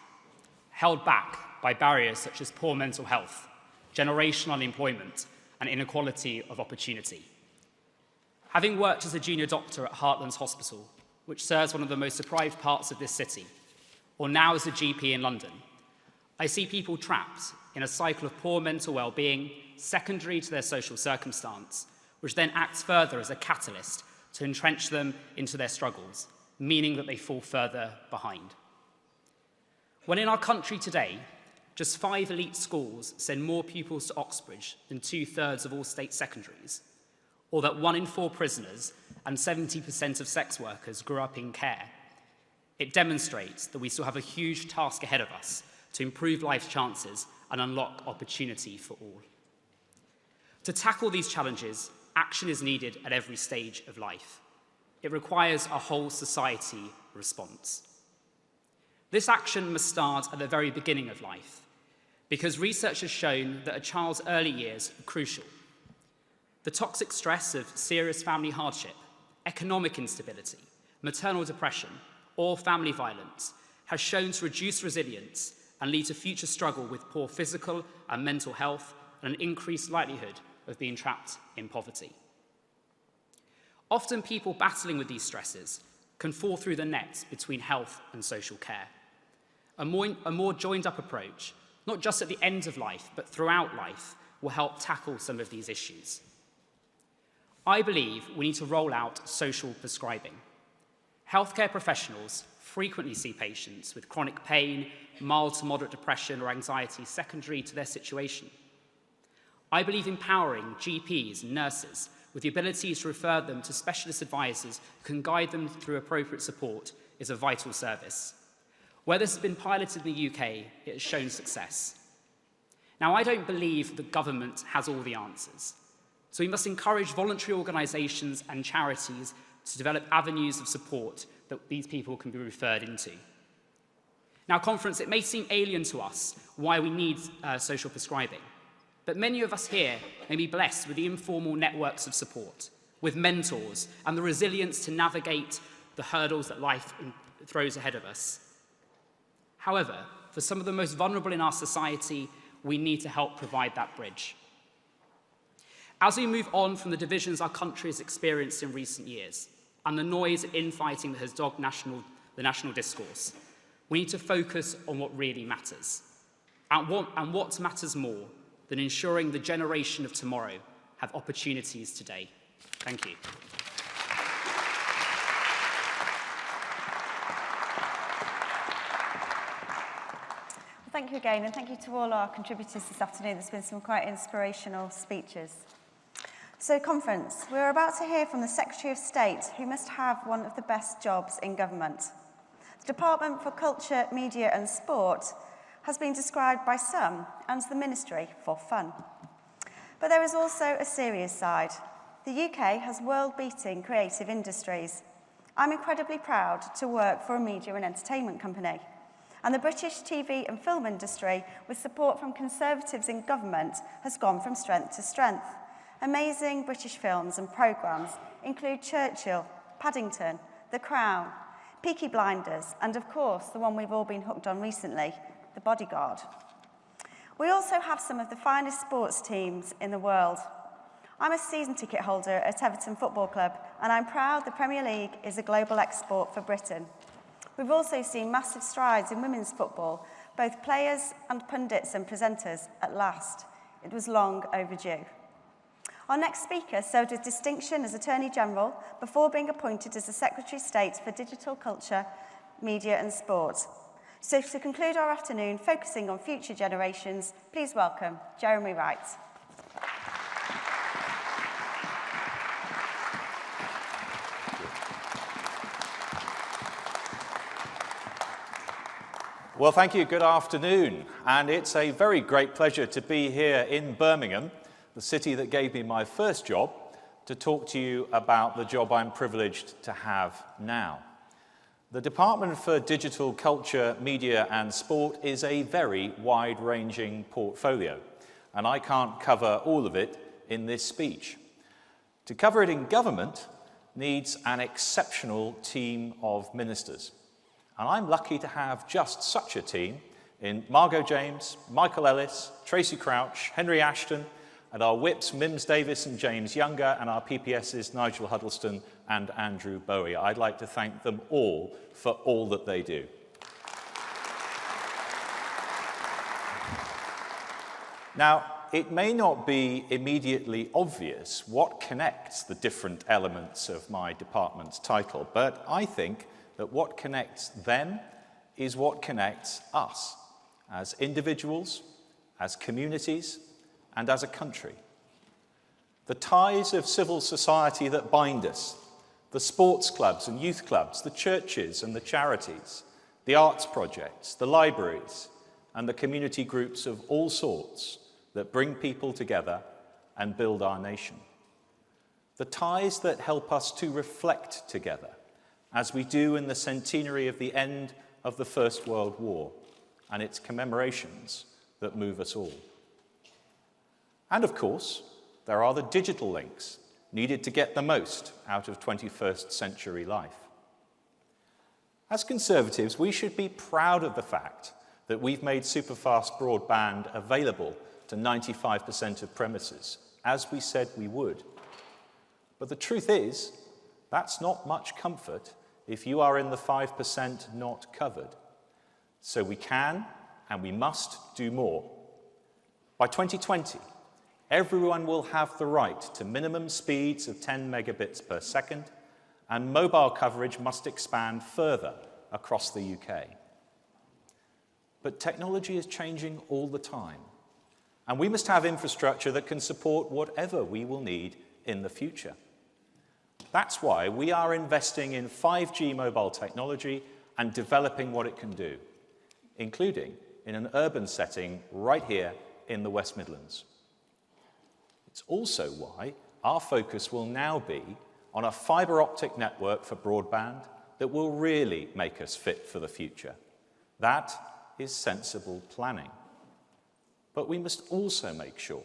held back by barriers such as poor mental health, generational unemployment, and inequality of opportunity. Having worked as a junior doctor at Heartlands Hospital, which serves one of the most deprived parts of this city, or now as a GP in London, I see people trapped in a cycle of poor mental well-being secondary to their social circumstance, which then acts further as a catalyst to entrench them into their struggles, meaning that they fall further behind. When in our country today, just 5 elite schools send more pupils to Oxbridge than 2/3 of all state secondaries, or that 1 in 4 prisoners and 70% of sex workers grew up in care, it demonstrates that we still have a huge task ahead of us to improve life's chances and unlock opportunity for all. To tackle these challenges, action is needed at every stage of life. It requires a whole society response. This action must start at the very beginning of life, because research has shown that a child's early years are crucial. The toxic stress of serious family hardship, economic instability, maternal depression, or family violence has shown to reduce resilience and lead to future struggle with poor physical and mental health and an increased likelihood of being trapped in poverty. Often people battling with these stresses can fall through the net between health and social care. A more joined-up approach, not just at the end of life, but throughout life, will help tackle some of these issues. I believe we need to roll out social prescribing. Healthcare professionals frequently see patients with chronic pain, mild to moderate depression or anxiety secondary to their situation. I believe empowering GPs and nurses with the ability to refer them to specialist advisors who can guide them through appropriate support is a vital service. Where this has been piloted in the UK, it has shown success. Now, I don't believe the government has all the answers, so we must encourage voluntary organisations and charities to develop avenues of support that these people can be referred into. Now, conference, it may seem alien to us why we need social prescribing, but many of us here may be blessed with the informal networks of support, with mentors and the resilience to navigate the hurdles that life throws ahead of us. However, for some of the most vulnerable in our society, we need to help provide that bridge. As we move on from the divisions our country has experienced in recent years and the noise and infighting that has dogged the national discourse, we need to focus on what really matters. And what matters more than ensuring the generation of tomorrow have opportunities today. Thank you. Thank you again, and thank you to all our contributors this afternoon. There's been some quite inspirational speeches. So, conference, we're about to hear from the Secretary of State, who must have one of the best jobs in government. The Department for Culture, Media and Sport has been described by some as the Ministry for Fun. But there is also a serious side. The UK has world-beating creative industries. I'm incredibly proud to work for a media and entertainment company. And the British TV and film industry, with support from Conservatives in government, has gone from strength to strength. Amazing British films and programmes include Churchill, Paddington, The Crown, Peaky Blinders, and of course, the one we've all been hooked on recently, The Bodyguard. We also have some of the finest sports teams in the world. I'm a season ticket holder at Everton Football Club, and I'm proud the Premier League is a global export for Britain. We've also seen massive strides in women's football, both players and pundits and presenters at last. It was long overdue. Our next speaker served with distinction as Attorney General before being appointed as the Secretary of State for Digital Culture, Media and Sport. So to conclude our afternoon, focusing on future generations, please welcome Jeremy Wright. Well, thank you. Good afternoon. And it's a very great pleasure to be here in Birmingham, the city that gave me my first job, to talk to you about the job I'm privileged to have now. The Department for Digital Culture, Media and Sport is a very wide-ranging portfolio, and I can't cover all of it in this speech. To cover it in government needs an exceptional team of ministers. And I'm lucky to have just such a team in Margot James, Michael Ellis, Tracy Crouch, Henry Ashton, and our whips Mims Davis and James Younger, and our PPSs Nigel Huddleston and Andrew Bowie. I'd like to thank them all for all that they do. Now, it may not be immediately obvious what connects the different elements of my department's title, but I think that what connects them is what connects us as individuals, as communities, and as a country. The ties of civil society that bind us, the sports clubs and youth clubs, the churches and the charities, the arts projects, the libraries, and the community groups of all sorts that bring people together and build our nation. The ties that help us to reflect together, as we do in the centenary of the end of the First World War and its commemorations that move us all. And of course, there are the digital links needed to get the most out of 21st century life. As Conservatives, we should be proud of the fact that we've made superfast broadband available to 95% of premises, as we said we would. But the truth is, that's not much comfort if you are in the 5% not covered. So we can and we must do more. By 2020, everyone will have the right to minimum speeds of 10 megabits per second, and mobile coverage must expand further across the UK. But technology is changing all the time, and we must have infrastructure that can support whatever we will need in the future. That's why we are investing in 5G mobile technology and developing what it can do, including in an urban setting right here in the West Midlands. It's also why our focus will now be on a fibre optic network for broadband that will really make us fit for the future. That is sensible planning. But we must also make sure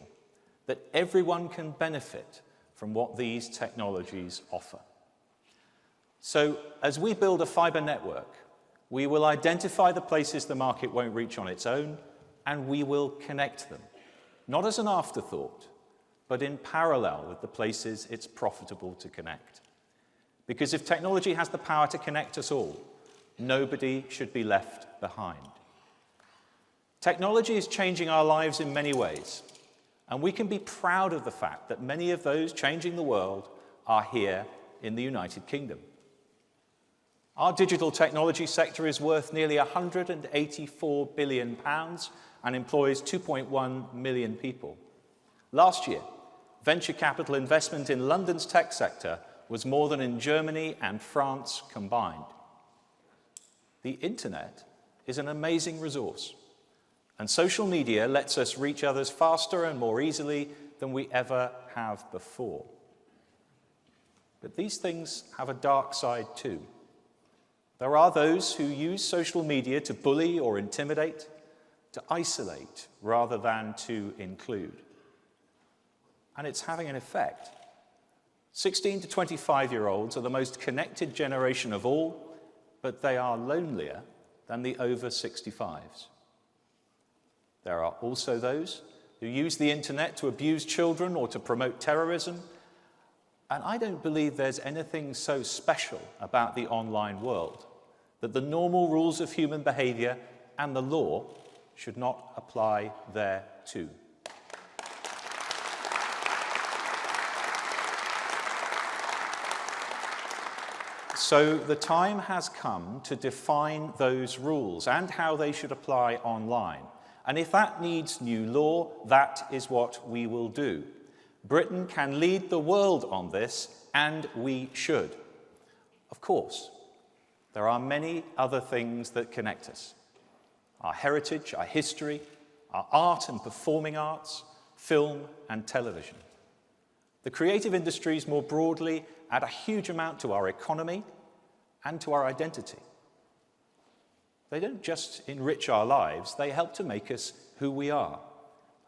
that everyone can benefit from what these technologies offer. So, as we build a fibre network, we will identify the places the market won't reach on its own, and we will connect them, not as an afterthought, but in parallel with the places it's profitable to connect. Because if technology has the power to connect us all, nobody should be left behind. Technology is changing our lives in many ways, and we can be proud of the fact that many of those changing the world are here in the United Kingdom. Our digital technology sector is worth nearly £184 billion and employs 2.1 million people. Last year, venture capital investment in London's tech sector was more than in Germany and France combined. The internet is an amazing resource, and social media lets us reach others faster and more easily than we ever have before. But these things have a dark side too. There are those who use social media to bully or intimidate, to isolate rather than to include. And it's having an effect. 16 to 25-year-olds are the most connected generation of all, but they are lonelier than the over 65s. There are also those who use the internet to abuse children or to promote terrorism. And I don't believe there's anything so special about the online world that the normal rules of human behavior and the law should not apply there too. So the time has come to define those rules and how they should apply online. And if that needs new law, that is what we will do. Britain can lead the world on this, and we should. Of course, there are many other things that connect us. Our heritage, our history, our art and performing arts, film and television. The creative industries more broadly add a huge amount to our economy and to our identity. They don't just enrich our lives, they help to make us who we are,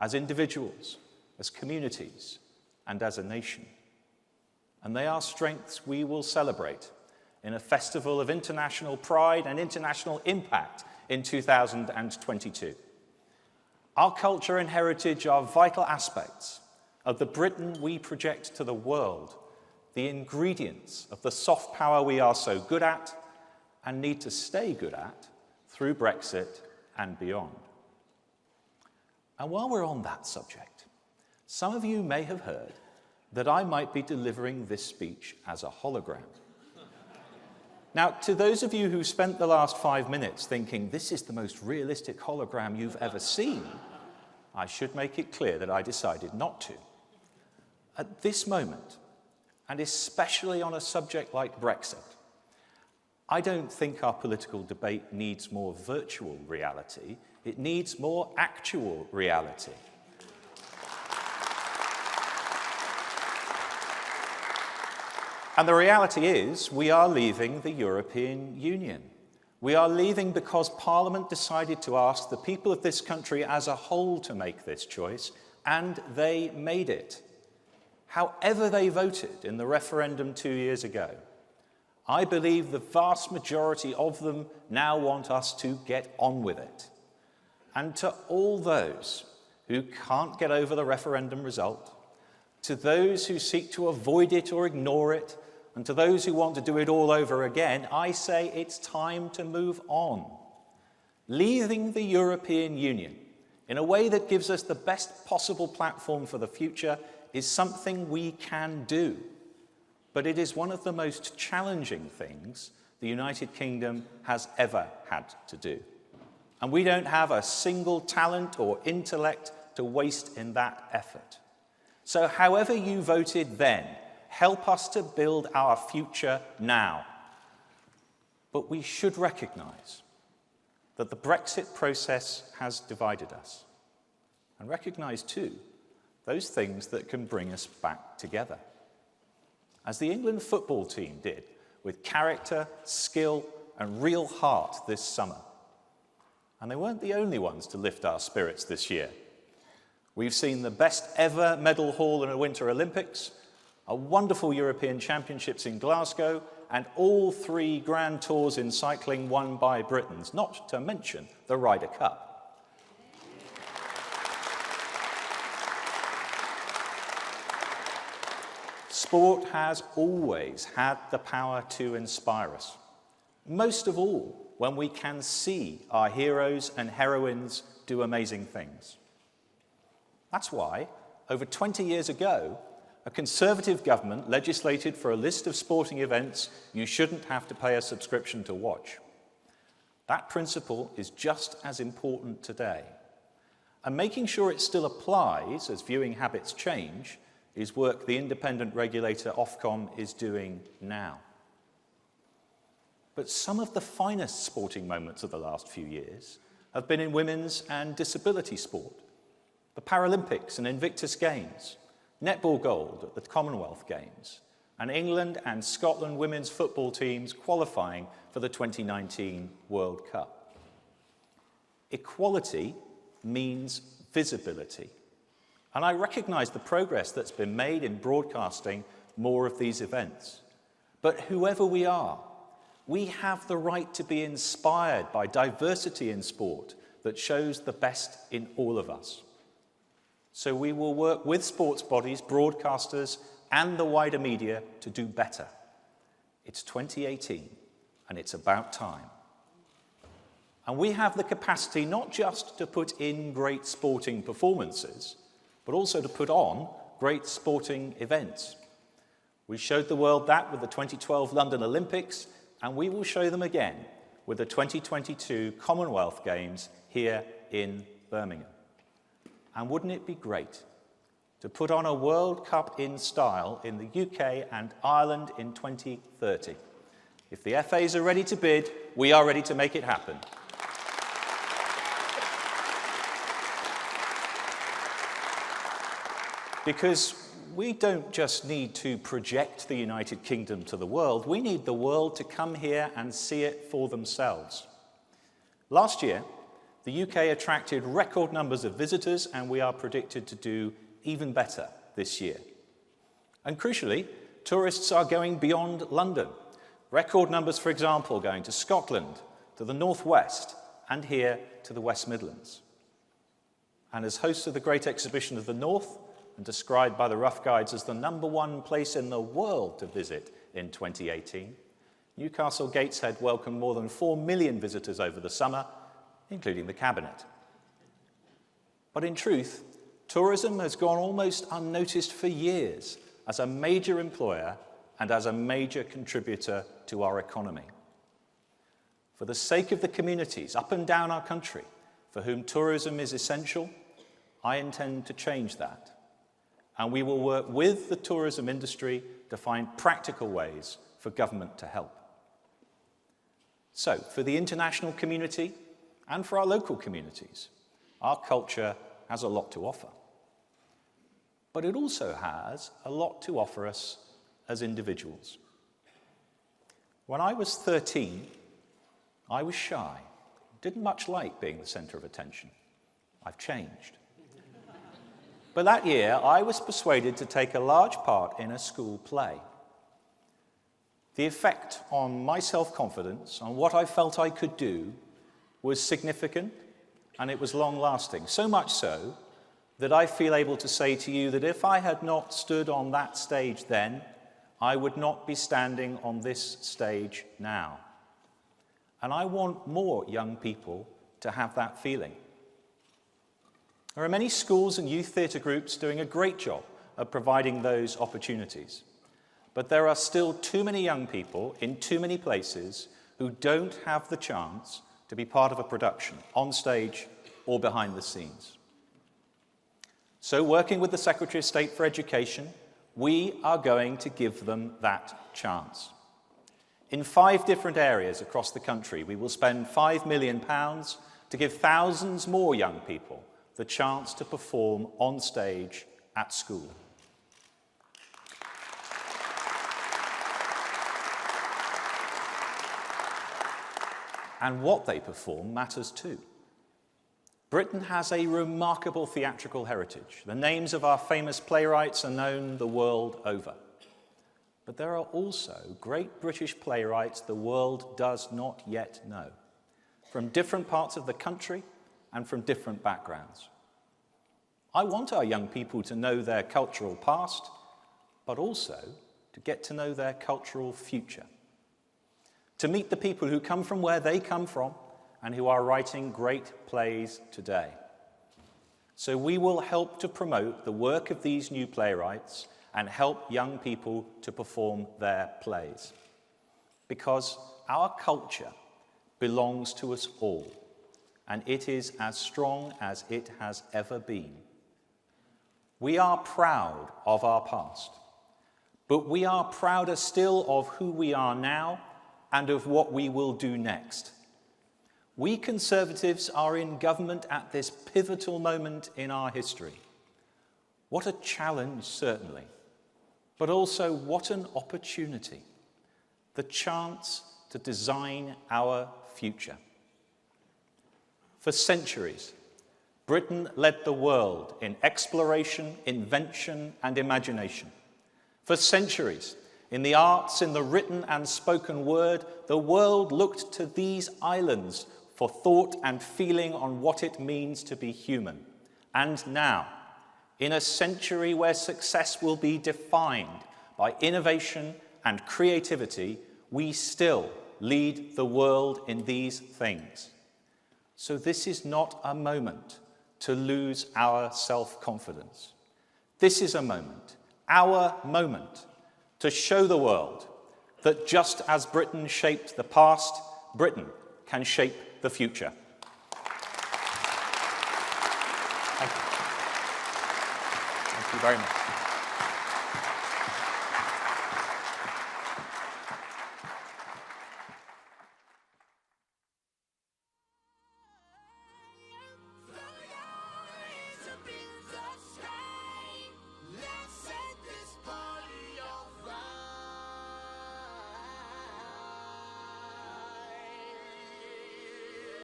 as individuals, as communities, and as a nation. And they are strengths we will celebrate in a festival of international pride and international impact in 2022. Our culture and heritage are vital aspects of the Britain we project to the world, the ingredients of the soft power we are so good at and need to stay good at through Brexit and beyond. And while we're on that subject, some of you may have heard that I might be delivering this speech as a hologram. Now, to those of you who spent the last 5 minutes thinking this is the most realistic hologram you've ever seen, I should make it clear that I decided not to. At this moment, and especially on a subject like Brexit, I don't think our political debate needs more virtual reality. It needs more actual reality. And the reality is, we are leaving the European Union. We are leaving because Parliament decided to ask the people of this country as a whole to make this choice, and they made it. However they voted in the referendum 2 years ago, I believe the vast majority of them now want us to get on with it. And to all those who can't get over the referendum result, to those who seek to avoid it or ignore it, and to those who want to do it all over again, I say it's time to move on. Leaving the European Union in a way that gives us the best possible platform for the future is something we can do. But it is one of the most challenging things the United Kingdom has ever had to do. And we don't have a single talent or intellect to waste in that effort. So however you voted then, help us to build our future now. But we should recognise that the Brexit process has divided us. And recognise, too, those things that can bring us back together. As the England football team did, with character, skill, and real heart this summer. And they weren't the only ones to lift our spirits this year. We've seen the best ever medal haul in a Winter Olympics, a wonderful European Championships in Glasgow, and all 3 Grand Tours in cycling won by Britons, not to mention the Ryder Cup. Sport has always had the power to inspire us, most of all when we can see our heroes and heroines do amazing things. That's why, over 20 years ago, a Conservative government legislated for a list of sporting events you shouldn't have to pay a subscription to watch. That principle is just as important today. And making sure it still applies as viewing habits change is work the independent regulator Ofcom is doing now. But some of the finest sporting moments of the last few years have been in women's and disability sport. The Paralympics and Invictus Games, netball gold at the Commonwealth Games, and England and Scotland women's football teams qualifying for the 2019 World Cup. Equality means visibility. And I recognise the progress that's been made in broadcasting more of these events. But whoever we are, we have the right to be inspired by diversity in sport that shows the best in all of us. So we will work with sports bodies, broadcasters, and the wider media to do better. It's 2018, and it's about time. And we have the capacity not just to put in great sporting performances, but also to put on great sporting events. We showed the world that with the 2012 London Olympics, and we will show them again with the 2022 Commonwealth Games here in Birmingham. And wouldn't it be great to put on a World Cup in style in the UK and Ireland in 2030? If the FAs are ready to bid, we are ready to make it happen. Because we don't just need to project the United Kingdom to the world, we need the world to come here and see it for themselves. Last year, the UK attracted record numbers of visitors, and we are predicted to do even better this year. And crucially, tourists are going beyond London. Record numbers, for example, going to Scotland, to the Northwest, and here to the West Midlands. And as hosts of the Great Exhibition of the North, and described by the Rough Guides as the #1 place in the world to visit in 2018, Newcastle Gateshead welcomed more than 4 million visitors over the summer, including the Cabinet. But in truth, tourism has gone almost unnoticed for years as a major employer and as a major contributor to our economy. For the sake of the communities up and down our country for whom tourism is essential, I intend to change that. And we will work with the tourism industry to find practical ways for government to help. So, for the international community and for our local communities, our culture has a lot to offer. But it also has a lot to offer us as individuals. When I was 13, I was shy, didn't much like being the centre of attention. I've changed. But that year, I was persuaded to take a large part in a school play. The effect on my self-confidence, on what I felt I could do, was significant, and it was long-lasting. So much so that I feel able to say to you that if I had not stood on that stage then, I would not be standing on this stage now. And I want more young people to have that feeling. There are many schools and youth theatre groups doing a great job of providing those opportunities. But there are still too many young people in too many places who don't have the chance to be part of a production, on stage or behind the scenes. So, working with the Secretary of State for Education, we are going to give them that chance. In 5 different areas across the country, we will spend £5 million to give thousands more young people the chance to perform on stage at school. And what they perform matters too. Britain has a remarkable theatrical heritage. The names of our famous playwrights are known the world over. But there are also great British playwrights the world does not yet know, from different parts of the country and from different backgrounds. I want our young people to know their cultural past, but also to get to know their cultural future. To meet the people who come from where they come from and who are writing great plays today. So we will help to promote the work of these new playwrights and help young people to perform their plays. Because our culture belongs to us all, and it is as strong as it has ever been. We are proud of our past, but we are prouder still of who we are now and of what we will do next. We Conservatives are in government at this pivotal moment in our history. What a challenge, certainly, but also what an opportunity, the chance to design our future. For centuries, Britain led the world in exploration, invention, and imagination. For centuries, in the arts, in the written and spoken word, the world looked to these islands for thought and feeling on what it means to be human. And now, in a century where success will be defined by innovation and creativity, we still lead the world in these things. So this is not a moment to lose our self-confidence. This is a moment, our moment, to show the world that just as Britain shaped the past, Britain can shape the future. Thank you very much.